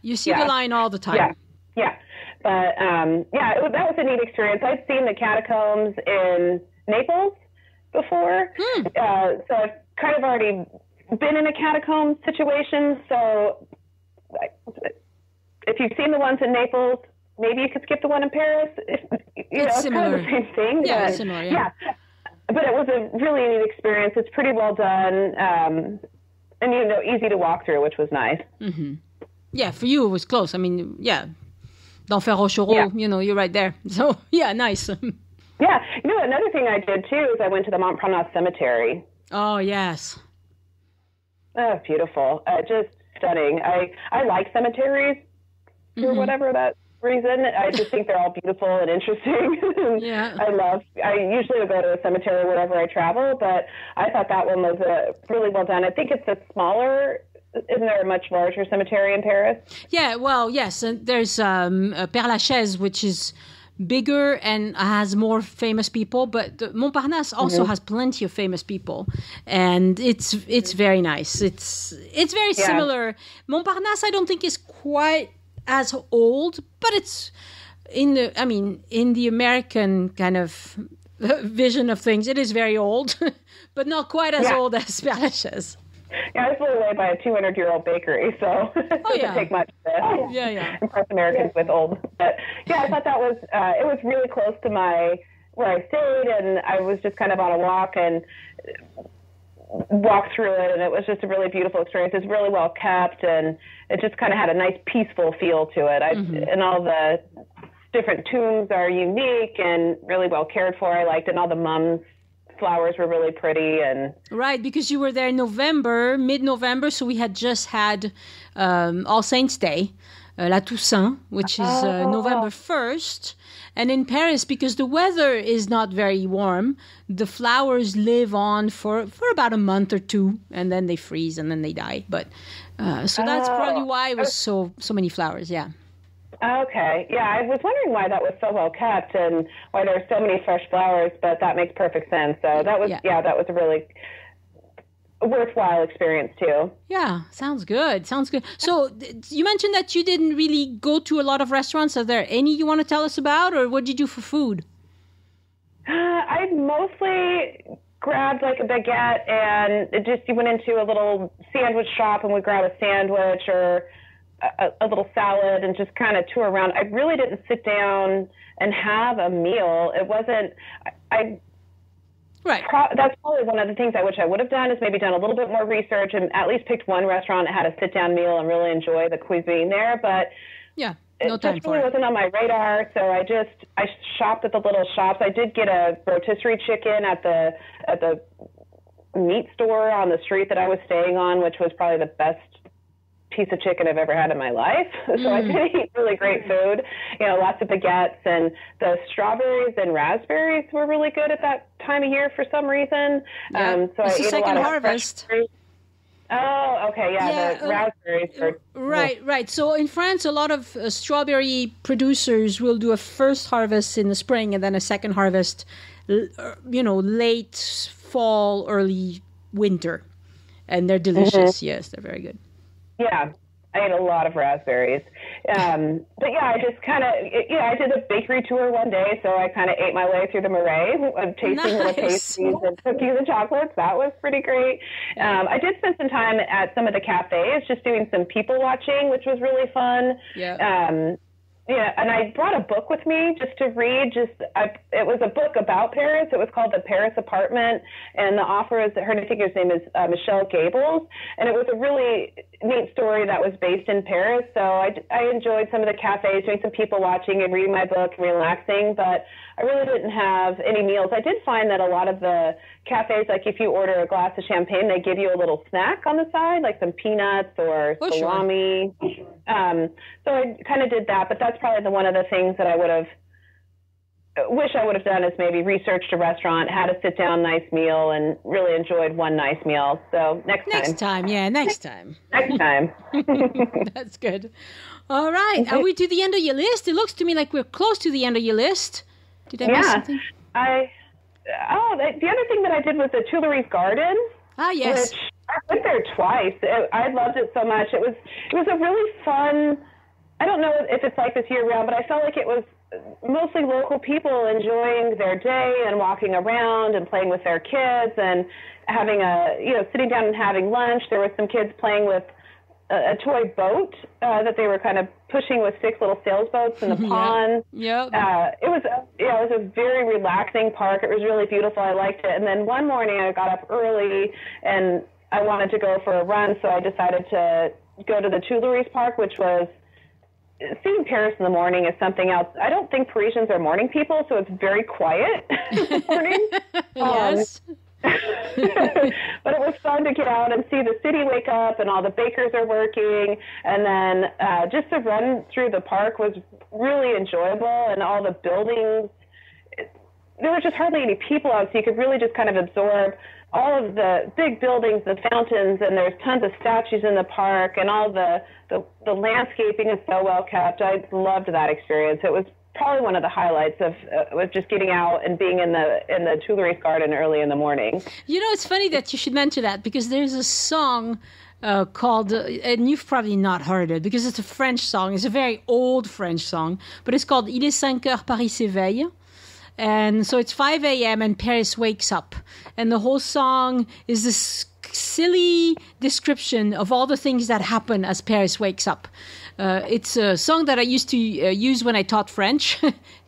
You see the line all the time. Yeah. But that was a neat experience. I'd seen the catacombs in Naples before, so I've kind of already been in a catacomb situation. So if you've seen the ones in Naples, maybe you could skip the one in Paris. It's similar. Kind of the same thing. Yeah, it's similar. Yeah. But it was a really neat experience. It's pretty well done, and easy to walk through, which was nice. Mm-hmm. Yeah, for you it was close. I mean, D'Enfer Rochereau, you're right there. So nice. Yeah, another thing I did too is I went to the Montparnasse Cemetery. Oh yes. Oh, beautiful! Just stunning. I like cemeteries for whatever that reason. I just think they're all beautiful and interesting. Yeah. I usually would go to a cemetery wherever I travel, but I thought that one was really well done. I think it's a smaller, isn't there a much larger cemetery in Paris? Yeah, well, yes. And there's Père Lachaise, which is bigger and has more famous people, but Montparnasse also has plenty of famous people, and it's very nice. It's very similar. Montparnasse, I don't think is quite as old, but it's in the American kind of vision of things, it is very old, but not quite as old as Père Lachaise. Yeah, I was blown away by a 200-year-old bakery, so it doesn't take much to impress Americans with old. But I thought that was it was really close to where I stayed, and I was just kind of on a walk and walked through it, and it was just a really beautiful experience. It's really well kept, and it just kind of had a nice peaceful feel to it. And all the different tombs are unique and really well cared for. I liked it, and all the mums' flowers were really pretty. And right, because you were there in mid-November, so we had just had All Saints Day, La Toussaint, which is November 1st. And in Paris, because the weather is not very warm, the flowers live on for about a month or two, and then they freeze and then they die. But so that's probably why it was so many flowers. Yeah. Okay. Yeah, I was wondering why that was so well kept and why there are so many fresh flowers, but that makes perfect sense. So that was that was a really worthwhile experience too. Yeah, sounds good. So you mentioned that you didn't really go to a lot of restaurants. Are there any you want to tell us about, or what did you do for food? I mostly grabbed like a baguette and you went into a little sandwich shop and would grab a sandwich or a little salad and just kind of tour around. I really didn't sit down and have a meal. It wasn't, Right. That's probably one of the things I wish I would have done is maybe done a little bit more research and at least picked one restaurant that had a sit-down meal and really enjoy the cuisine there. But no time for it. It wasn't on my radar, so I shopped at the little shops. I did get a rotisserie chicken at the meat store on the street that I was staying on, which was probably the best piece of chicken I've ever had in my life. So I did eat really great food, lots of baguettes, and the strawberries and raspberries were really good at that time of year for some reason. So it's the second harvest. Oh, okay, the raspberries are... Right. So in France, a lot of strawberry producers will do a first harvest in the spring and then a second harvest, late fall, early winter. And they're delicious. Yes, they're very good. Yeah, I ate a lot of raspberries. But I just kind of, I did a bakery tour one day, so I kind of ate my way through the Marais of tasting little pastries and cookies and chocolates. That was pretty great. I did spend some time at some of the cafes, just doing some people watching, which was really fun. And I brought a book with me just to read. It was a book about Paris. It was called The Paris Apartment, and the author is, her name is Michelle Gables, and it was a really neat story that was based in Paris. So I enjoyed some of the cafes, doing some people watching and reading my book and relaxing, but I really didn't have any meals. I did find that a lot of the cafes, like if you order a glass of champagne, they give you a little snack on the side, like some peanuts or salami. Sure. So I kind of did that, but that's probably one of the things that I wish I would have done, is maybe researched a restaurant, had a sit-down nice meal, and really enjoyed one nice meal. So next time. Next time. That's good. All right. Are we to the end of your list? It looks to me like we're close to the end of your list. Did I miss something? The other thing that I did was the Tuileries Garden. Ah, yes. Which I went there twice. I loved it so much. It was a really fun, I don't know if it's like this year round, but I felt like it was mostly local people enjoying their day and walking around and playing with their kids and having sitting down and having lunch. There were some kids playing with a toy boat that they were kind of pushing with 6 little sailboats in the pond. Yeah. It was a very relaxing park. It was really beautiful. I liked it. And then one morning I got up early and I wanted to go for a run, so I decided to go to the Tuileries Park, which was, seeing Paris in the morning is something else. I don't think Parisians are morning people, so it's very quiet in the morning. Yes. But it was fun to get out and see the city wake up and all the bakers are working. And then just to run through the park was really enjoyable, and all the buildings, there were just hardly any people out, so you could really just kind of absorb all of the big buildings, the fountains, and there's tons of statues in the park, and all the landscaping is so well kept. I loved that experience. It was probably one of the highlights of was just getting out and being in the Tuileries Garden early in the morning. You know, it's funny that you should mention that, because there's a song called, and you've probably not heard it because it's a French song. It's a very old French song, but it's called Il est 5 heures, Paris s'éveille. And so it's 5 a.m. and Paris wakes up. And the whole song is this silly description of all the things that happen as Paris wakes up. It's a song that I used to use when I taught French,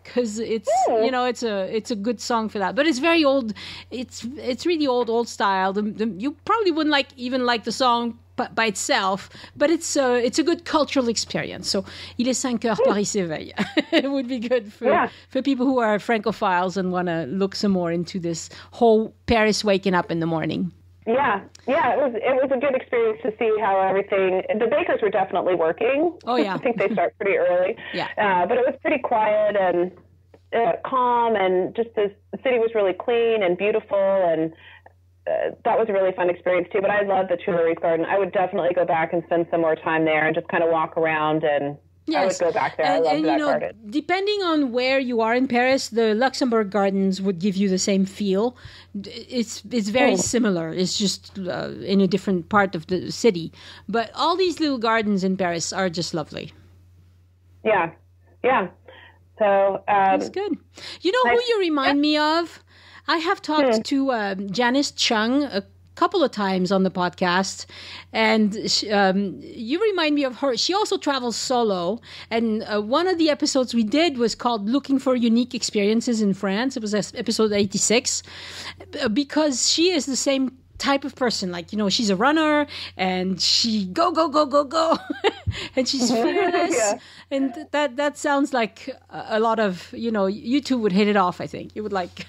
because it's it's a good song for that. But it's very old. It's really old style. You probably wouldn't even like the song by itself, but it's a good cultural experience. So, Il est 5 heures, Paris s'éveille. It would be good for people who are Francophiles and want to look some more into this whole Paris waking up in the morning. Yeah, it was a good experience to see how everything. The bakers were definitely working. Oh yeah, I think they start pretty early. Yeah, but it was pretty quiet and calm, and just the city was really clean and beautiful, and that was a really fun experience too. But I love the Tuileries Garden. I would definitely go back and spend some more time there and just kind of walk around, and I would go back there. I love that garden. Depending on where you are in Paris, the Luxembourg Gardens would give you the same feel. It's very similar. It's just in a different part of the city. But all these little gardens in Paris are just lovely. Yeah. So that's good. You know who you remind me of? I have talked to Janice Chung a couple of times on the podcast, and you remind me of her. She also travels solo, and one of the episodes we did was called Looking for Unique Experiences in France. It was episode 86, because she is the same type of person. Like, she's a runner, and she go and she's fearless. And that sounds like a lot of, you two would hit it off. I think you would like.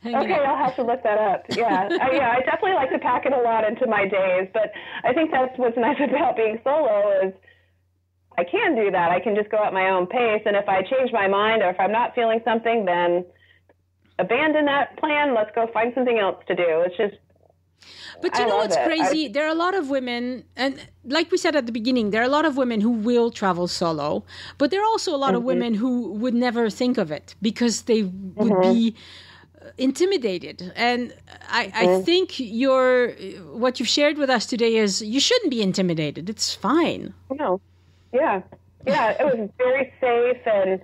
Okay, I'll have to look that up. Yeah, I definitely like to pack it a lot into my days, but I think that's what's nice about being solo is I can do that. I can just go at my own pace, and if I change my mind or if I'm not feeling something, then abandon that plan. Let's go find something else to do. It's just. But you know what's crazy? There are a lot of women, and like we said at the beginning, there are a lot of women who will travel solo, but there are also a lot of women who would never think of it because they would be intimidated. And I think what you've shared with us today is you shouldn't be intimidated. It's fine. No. Yeah. It was very safe, and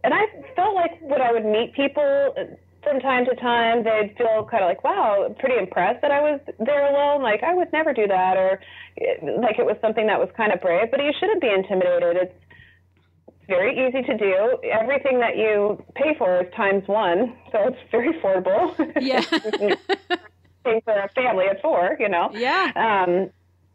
I felt like when I would meet people from time to time, they'd feel kind of like, wow, pretty impressed that I was there alone. Like, I would never do that, or like it was something that was kind of brave, but you shouldn't be intimidated. It's very easy to do. Everything that you pay for is times 1, so it's very affordable. Yeah. Paying for a family of 4, Yeah.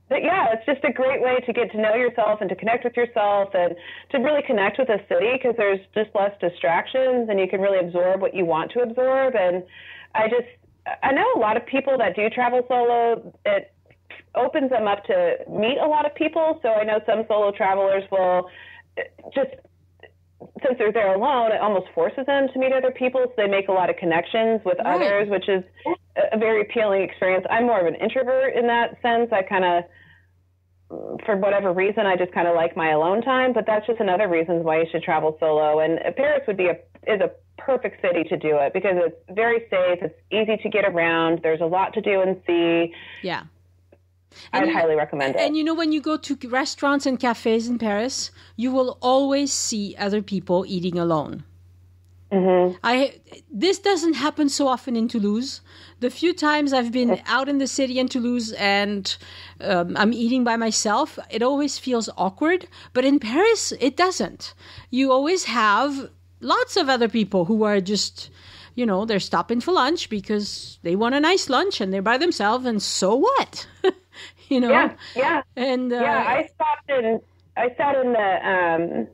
But yeah, it's just a great way to get to know yourself and to connect with yourself and to really connect with a city because there's just less distractions and you can really absorb what you want to absorb. And I know a lot of people that do travel solo. It opens them up to meet a lot of people. So I know some solo travelers will just, since they're there alone, it almost forces them to meet other people. So they make a lot of connections with others, which is a very appealing experience. I'm more of an introvert in that sense. I kind of, for whatever reason, I just kind of like my alone time, but that's just another reason why you should travel solo. And Paris is a perfect city to do it because it's very safe. It's easy to get around. There's a lot to do and see. Yeah. I'd highly recommend it. And when you go to restaurants and cafes in Paris, you will always see other people eating alone. Mm-hmm. This doesn't happen so often in Toulouse. The few times I've been out in the city in Toulouse and I'm eating by myself, it always feels awkward. But in Paris, it doesn't. You always have lots of other people who are just, they're stopping for lunch because they want a nice lunch and they're by themselves. And so what? Yeah. And I sat in the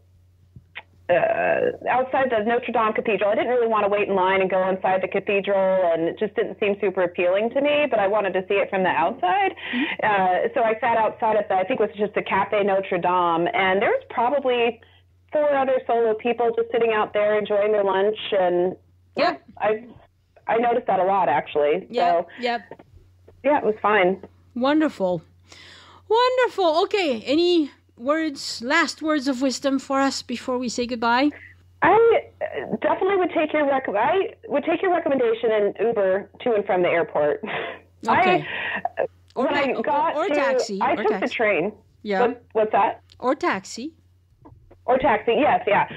outside the Notre Dame Cathedral. I didn't really want to wait in line and go inside the cathedral, and it just didn't seem super appealing to me, but I wanted to see it from the outside. So I sat outside at I think it was just the Café Notre Dame, and there was probably 4 other solo people just sitting out there enjoying their lunch, and I noticed that a lot, actually. Yeah, yeah, it was fine. Wonderful. Okay, any last words of wisdom for us before we say goodbye? I definitely would take your recommendation and Uber to and from the airport. Okay. Or taxi. I took the train. Yeah. What's that? Or taxi. Or taxi, yes, yeah.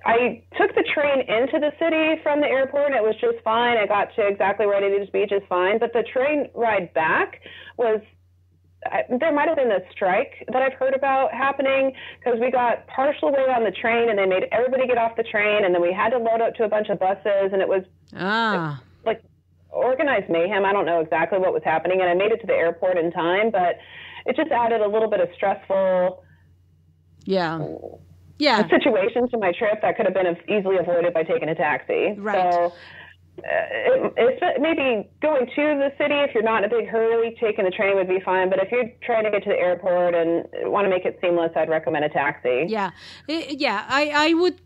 I took the train into the city from the airport, and it was just fine. I got to exactly where I needed to be just fine. But the train ride back there might have been a strike that I've heard about happening because we got partial way on the train, and they made everybody get off the train, and then we had to load up to a bunch of buses, and it was like organized mayhem. I don't know exactly what was happening, and I made it to the airport in time, but it just added a little bit of stressful situation to my trip that could have been easily avoided by taking a taxi. Right. So it's maybe going to the city, if you're not in a big hurry, taking the train would be fine. But if you're trying to get to the airport and want to make it seamless, I'd recommend a taxi. Yeah. I would,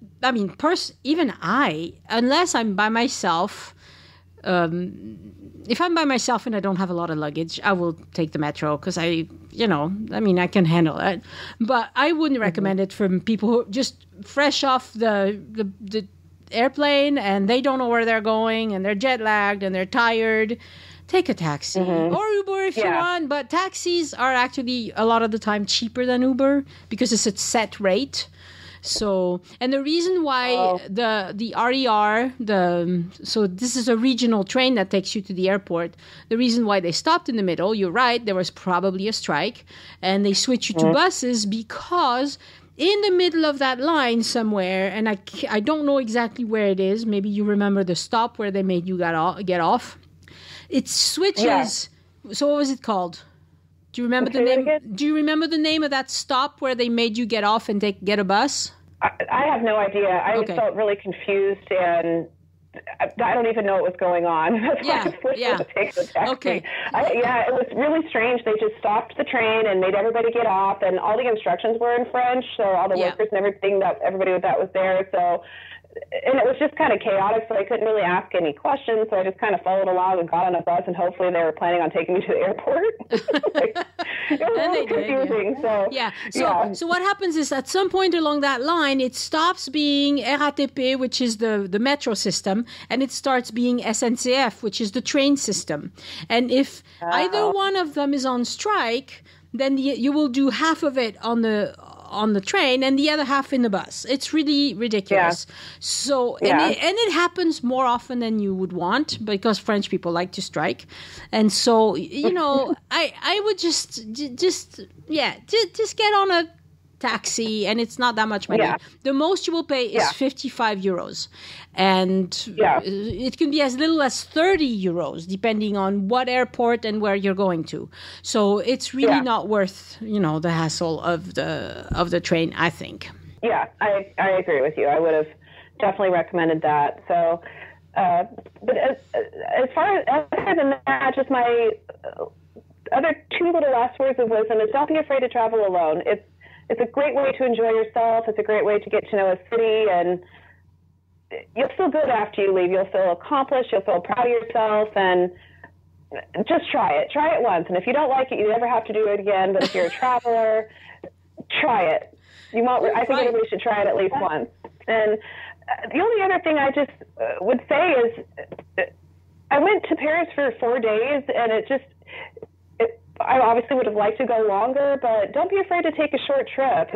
even I, unless I'm by myself, if I'm by myself and I don't have a lot of luggage, I will take the metro because I can handle it. But I wouldn't recommend it for people who are just fresh off the airplane and they don't know where they're going and they're jet lagged and they're tired. Take a taxi or Uber if you want. But taxis are actually a lot of the time cheaper than Uber because it's a set rate. So, and the reason why the RER, so this is a regional train that takes you to the airport. The reason why they stopped in the middle, you're right, there was probably a strike, and they switched you to buses because in the middle of that line somewhere, and I don't know exactly where it is. Maybe you remember the stop where they made you get off. It switches. Yeah. So what was it called? Do you remember the name? Do you remember the name of that stop where they made you get off and get a bus? I have no idea. I felt really confused, and I don't even know what was going on. That's why I switched to take the taxi. Okay. It was really strange. They just stopped the train and made everybody get off, and all the instructions were in French, so all the workers and everything, everybody that was there. So, and it was just kind of chaotic, so I couldn't really ask any questions. So I just kind of followed along and got on a bus, and hopefully they were planning on taking me to the airport. It was a little confusing. So what happens is at some point along that line, it stops being RATP, which is the metro system, and it starts being SNCF, which is the train system. And if either one of them is on strike, then you will do half of it on the train and the other half in the bus. It's really ridiculous. So, and it happens more often than you would want because French people like to strike. And so, I would just get on taxi, and it's not that much money. Yeah. The most you will pay is 55 euros. And it can be as little as 30 euros, depending on what airport and where you're going to. So it's really not worth, the hassle of the train, I think. Yeah, I agree with you. I would have definitely recommended that. So, but as far as other than that, just my other two little last words of wisdom is don't be afraid to travel alone. It's a great way to enjoy yourself. It's a great way to get to know a city, and you'll feel good after you leave. You'll feel accomplished. You'll feel proud of yourself, and just try it. Try it once, and if you don't like it, you never have to do it again. But if you're a traveler, try it. You won't. I think everybody should try it at least once. And the only other thing I just would say is I went to Paris for 4 days, and I obviously would have liked to go longer, but don't be afraid to take a short trip.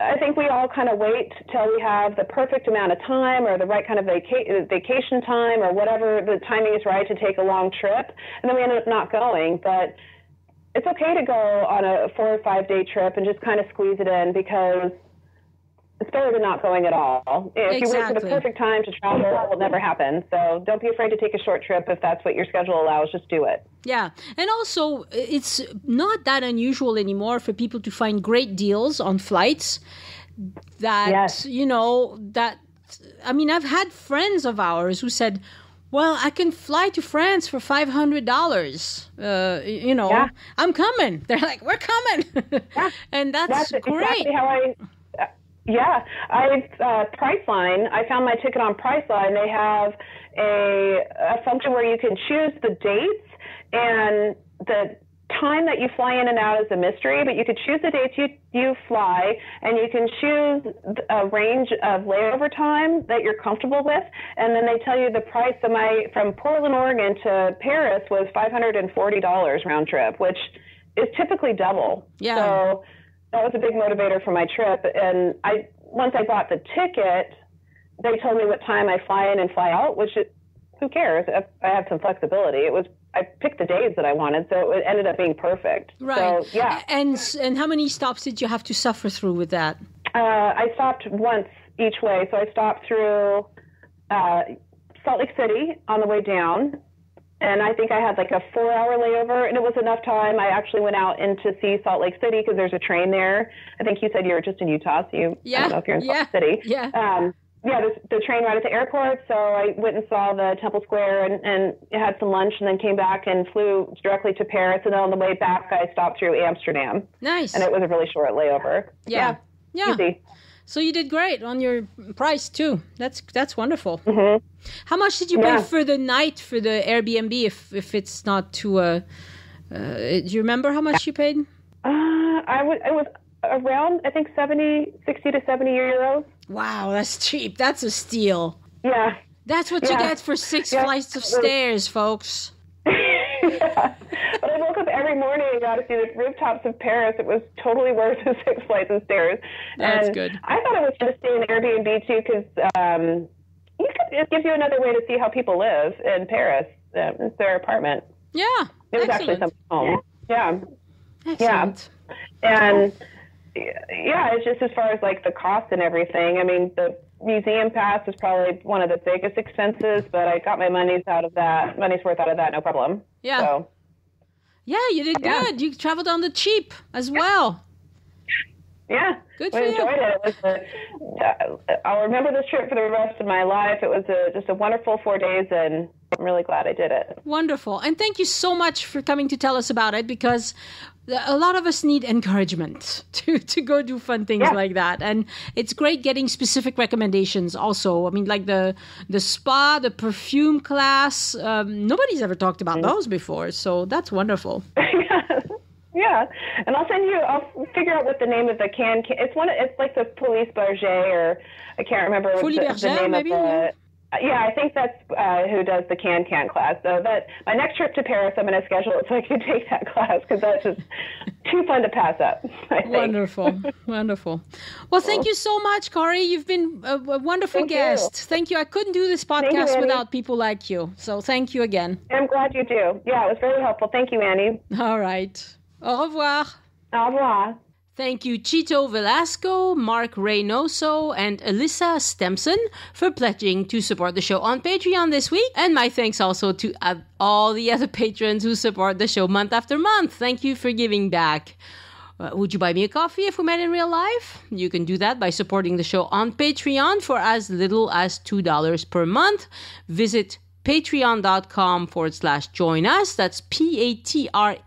I think we all kind of wait till we have the perfect amount of time or the right kind of vacation time or whatever the timing is right to take a long trip, and then we end up not going. But it's okay to go on a 4 or 5 day trip and just kind of squeeze it in, because it's better than not going at all. If you wait for the perfect time to travel, it will never happen. So don't be afraid to take a short trip if that's what your schedule allows. Just do it. Yeah. And also, it's not that unusual anymore for people to find great deals on flights that, I've had friends of ours who said, well, I can fly to France for $500. I'm coming. They're like, we're coming. Yeah. And that's great. Exactly how Priceline. I found my ticket on Priceline. They have a function where you can choose the dates, and the time that you fly in and out is a mystery, but you could choose the dates you fly, and you can choose a range of layover time that you're comfortable with, and then they tell you the price. So from Portland, Oregon to Paris was $540 round trip, which is typically double. Yeah. So that was a big motivator for my trip. And once I bought the ticket, they told me what time I fly in and fly out, which who cares? I have some flexibility. I picked the days that I wanted, so it ended up being perfect. Right. So, yeah. And how many stops did you have to suffer through with that? I stopped once each way. So I stopped through Salt Lake City on the way down. And I think I had like a 4-hour layover, and it was enough time. I actually went out in to see Salt Lake City because there's a train there. I think you said you were just in Utah, so I don't know if you're in Salt Lake City. Yeah. There's the train right at the airport, so I went and saw the Temple Square and had some lunch, and then came back and flew directly to Paris. And then on the way back, I stopped through Amsterdam. Nice. And it was a really short layover. Yeah. Easy. So you did great on your price too. That's wonderful. Mm-hmm. How much did you pay for the night for the Airbnb? If it's not too, do you remember how much you paid? It was around, I think 60 to 70 euros. Wow, that's cheap. That's a steal. Yeah. That's what you get for 6 flights of stairs, folks. But I woke up every morning and got to see the rooftops of Paris. It was totally worth the 6 flights of stairs. That's good. I thought it was going to stay in Airbnb too, because it gives you another way to see how people live in Paris. It's their apartment. Yeah. It was actually someone's home. Yeah. Excellent. Yeah. And it's just as far as like the cost and everything. I mean, the museum pass is probably one of the biggest expenses, but I got my money's worth out of that, no problem. Yeah. So, yeah, you did good. You traveled on the cheap as well. Yeah. Good for you. Enjoyed it. I'll remember this trip for the rest of my life. It was just a wonderful 4 days, and I'm really glad I did it. Wonderful. And thank you so much for coming to tell us about it, because a lot of us need encouragement to go do fun things like that. And it's great getting specific recommendations also. I mean, like the spa, the perfume class. Nobody's ever talked about those before. So that's wonderful. Yeah. And I'll figure out what the name of the can. It's like the Police Berger, or I can't remember what the name maybe? of the. Yeah, I think that's who does the can class. So that my next trip to Paris, I'm going to schedule it so I can take that class, because that's just too fun to pass up, I think. Wonderful. Well, thank you so much, Corrie. You've been a wonderful guest. Thank you. I couldn't do this podcast without people like you. So thank you again. I'm glad you do. Yeah, it was very helpful. Thank you, Annie. All right. Au revoir. Au revoir. Thank you Chito Velasco, Mark Reynoso, and Alyssa Stemson for pledging to support the show on Patreon this week. And my thanks also to all the other patrons who support the show month after month. Thank you for giving back. Would you buy me a coffee if we met in real life? You can do that by supporting the show on Patreon for as little as $2 per month. Visit patreon.com/join us. That's PATREON.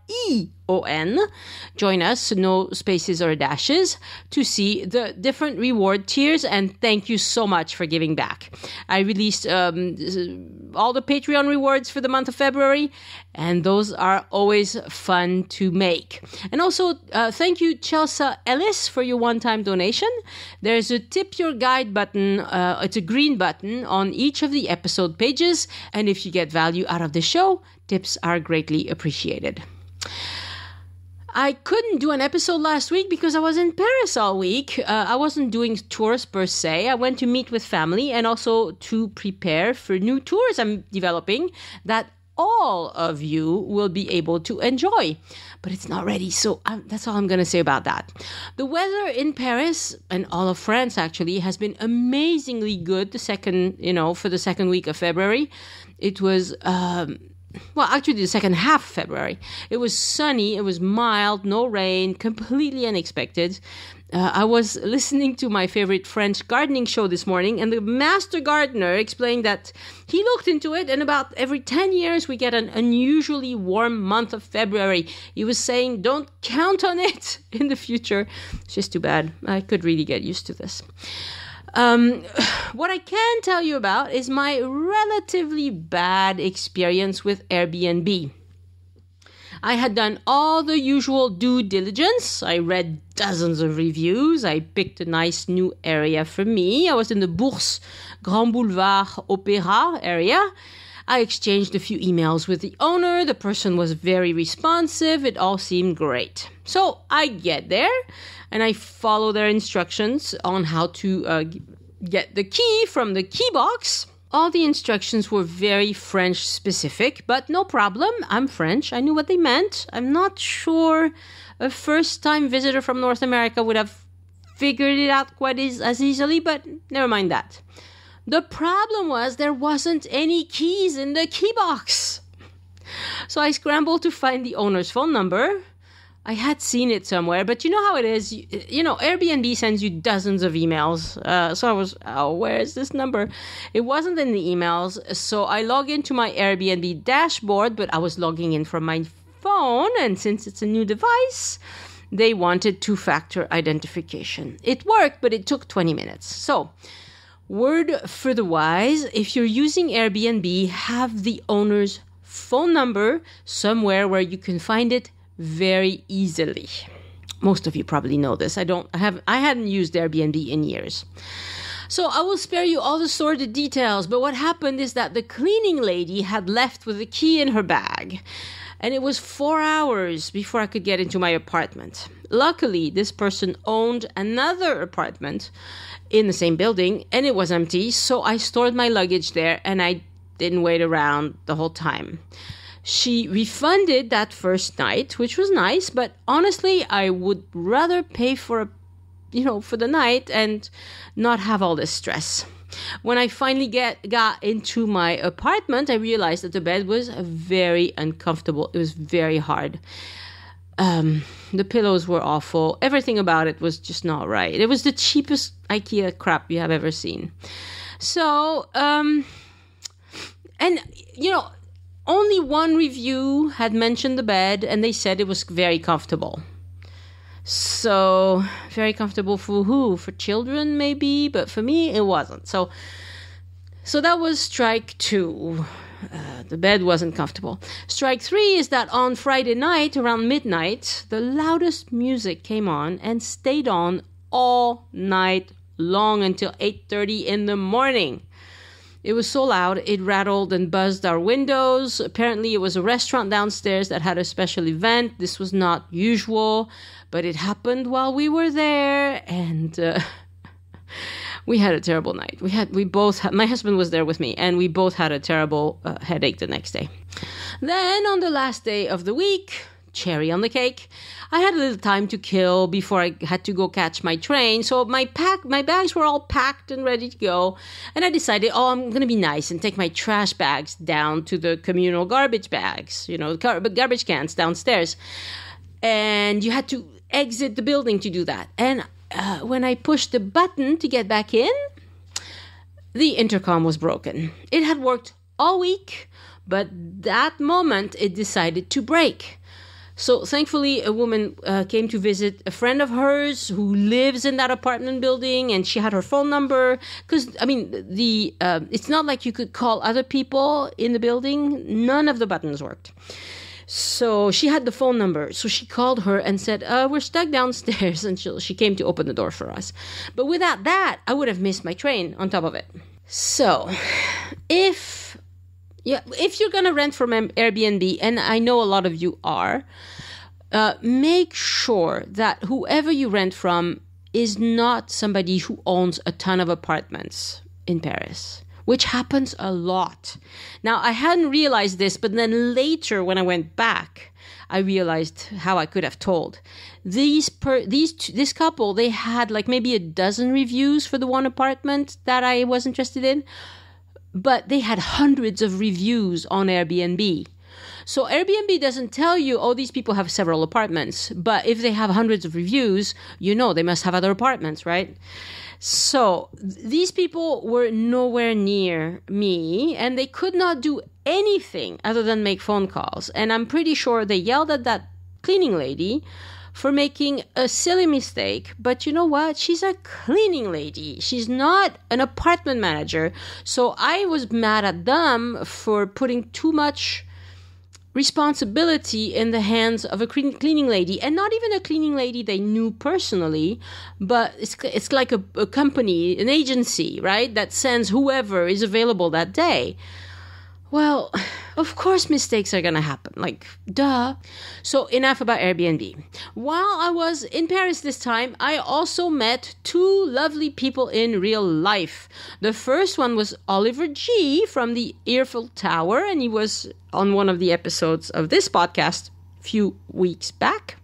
Join us, no spaces or dashes, to see the different reward tiers. And thank you so much for giving back. I released all the Patreon rewards for the month of February, and those are always fun to make. And also, thank you, Chelsea Ellis, for your one-time donation. There's a Tip Your Guide button. It's a green button on each of the episode pages. And if you get value out of the show, tips are greatly appreciated. I couldn't do an episode last week because I was in Paris all week. I wasn't doing tours per se. I went to meet with family and also to prepare for new tours I'm developing that all of you will be able to enjoy. But it's not ready, so that's all I'm going to say about that. The weather in Paris and all of France actually has been amazingly good for the second week of February. It was actually the second half of February. It was sunny, it was mild, no rain, completely unexpected. I was listening to my favorite French gardening show this morning, and the master gardener explained that he looked into it, and about every 10 years we get an unusually warm month of February. He was saying, don't count on it in the future. It's just too bad. I could really get used to this. What I can tell you about is my relatively bad experience with Airbnb. I had done all the usual due diligence. I read dozens of reviews. I picked a nice new area for me. I was in the Bourse Grand Boulevard Opéra area. I exchanged a few emails with the owner. The person was very responsive. It all seemed great. So I get there and I follow their instructions on how to get the key from the key box. All the instructions were very French specific, but no problem. I'm French. I knew what they meant. I'm not sure a first-time visitor from North America would have figured it out quite as easily, but never mind that. The problem was there wasn't any keys in the key box. So I scrambled to find the owner's phone number. I had seen it somewhere, but you know how it is. Airbnb sends you dozens of emails. So I was, where is this number? It wasn't in the emails. So I log into my Airbnb dashboard, but I was logging in from my phone. And since it's a new device, they wanted two-factor identification. It worked, but it took 20 minutes. So word for the wise, if you're using Airbnb, have the owner's phone number somewhere where you can find it very easily. Most of you probably know this. I hadn't used Airbnb in years. So I will spare you all the sordid details, but what happened is that the cleaning lady had left with the key in her bag, and it was 4 hours before I could get into my apartment. Luckily, this person owned another apartment in the same building, and it was empty, so I stored my luggage there, and I didn't wait around the whole time. She refunded that first night, which was nice, but honestly, I would rather pay for the night and not have all this stress. When I finally got into my apartment, I realized that the bed was very uncomfortable. It was very hard. The pillows were awful. Everything about it was just not right. It was the cheapest IKEA crap you have ever seen. So, only one review had mentioned the bed, and they said it was very comfortable. So, very comfortable for who? For children, maybe, but for me, it wasn't. So that was strike 2. The bed wasn't comfortable. Strike 3 is that on Friday night, around midnight, the loudest music came on and stayed on all night long until 8:30 in the morning. It was so loud, it rattled and buzzed our windows. Apparently, it was a restaurant downstairs that had a special event. This was not usual, but it happened while we were there, and we had a terrible night. My husband was there with me, and we both had a terrible headache the next day. Then, on the last day of the week, cherry on the cake. I had a little time to kill before I had to go catch my train, so my bags were all packed and ready to go, and I decided, I'm going to be nice and take my trash bags down to the communal garbage bags, garbage cans downstairs. And you had to exit the building to do that. And when I pushed the button to get back in, the intercom was broken. It had worked all week, but that moment it decided to break. So thankfully, a woman came to visit a friend of hers who lives in that apartment building, and she had her phone number. Because, it's not like you could call other people in the building. None of the buttons worked. So she had the phone number. So she called her and said, we're stuck downstairs. And she came to open the door for us. But without that, I would have missed my train on top of it. So if you're going to rent from Airbnb, and I know a lot of you are, make sure that whoever you rent from is not somebody who owns a ton of apartments in Paris, which happens a lot. Now, I hadn't realized this, but then later when I went back, I realized how I could have told. This couple, they had like maybe a dozen reviews for the one apartment that I was interested in, but they had hundreds of reviews on Airbnb. So Airbnb doesn't tell you, these people have several apartments. But if they have hundreds of reviews, they must have other apartments, right? So these people were nowhere near me, and they could not do anything other than make phone calls. And I'm pretty sure they yelled at that cleaning lady for making a silly mistake. But you know what? She's a cleaning lady. She's not an apartment manager. So I was mad at them for putting too much responsibility in the hands of a cleaning lady, and not even a cleaning lady they knew personally, but it's like a company, an agency, right, that sends whoever is available that day. Well, of course mistakes are going to happen, like, duh. So enough about Airbnb. While I was in Paris this time, I also met two lovely people in real life. The first one was Oliver G. from the Eiffel Tower, and he was on one of the episodes of this podcast a few months back.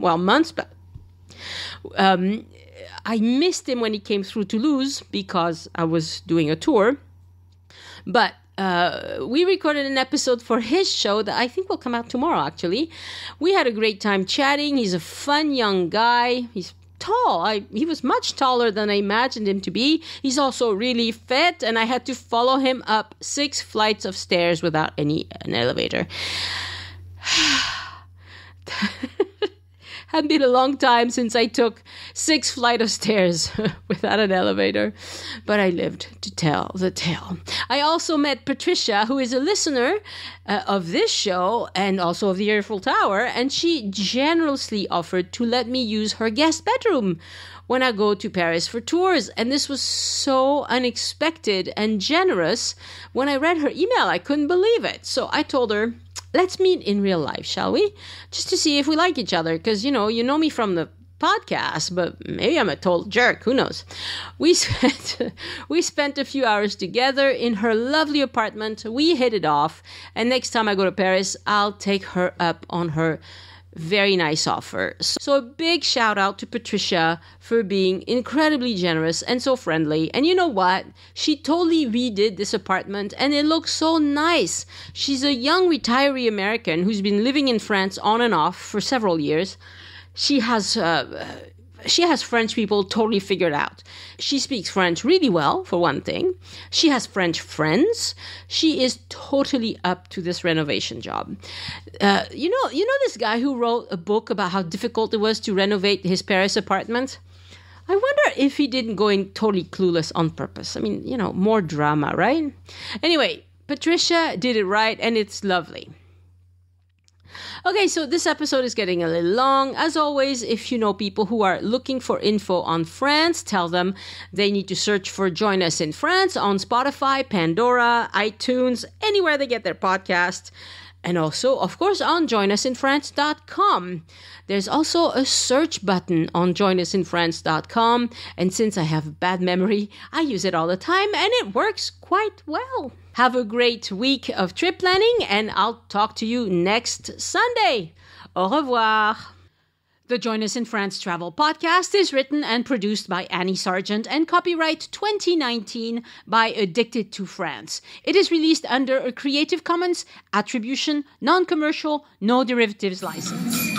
I missed him when he came through Toulouse because I was doing a tour, but we recorded an episode for his show that I think will come out tomorrow, actually. We had a great time chatting. He's a fun young guy. He's tall. He was much taller than I imagined him to be. He's also really fit, and I had to follow him up 6 flights of stairs without an elevator. Had been a long time since I took 6 flights of stairs without an elevator, but I lived to tell the tale. I also met Patricia, who is a listener of this show and also of the Eiffel Tower, and she generously offered to let me use her guest bedroom when I go to Paris for tours. And this was so unexpected and generous. When I read her email, I couldn't believe it. So I told her, let's meet in real life, shall we? Just to see if we like each other. Because, you know me from the podcast, but maybe I'm a total jerk. Who knows? We spent a few hours together in her lovely apartment. We hit it off. And next time I go to Paris, I'll take her up on her very nice offer. So a big shout out to Patricia for being incredibly generous and so friendly. And you know what? She totally redid this apartment and it looks so nice. She's a young retiree American who's been living in France on and off for several years. She has French people totally figured out. She speaks French really well, for one thing. She has French friends. She is totally up to this renovation job. You know this guy who wrote a book about how difficult it was to renovate his Paris apartment? I wonder if he didn't go in totally clueless on purpose. I mean, more drama, right? Anyway, Patricia did it right, and it's lovely. Okay, so this episode is getting a little long. As always, if you know people who are looking for info on France, tell them they need to search for Join Us in France on Spotify, Pandora, iTunes, anywhere they get their podcast. And also, of course, on joinusinfrance.com. There's also a search button on joinusinfrance.com. And since I have bad memory, I use it all the time and it works quite well. Have a great week of trip planning and I'll talk to you next Sunday. Au revoir. The Join Us in France Travel podcast is written and produced by Annie Sargent and copyright 2019 by Addicted to France. It is released under a Creative Commons Attribution, Non-Commercial, No Derivatives license.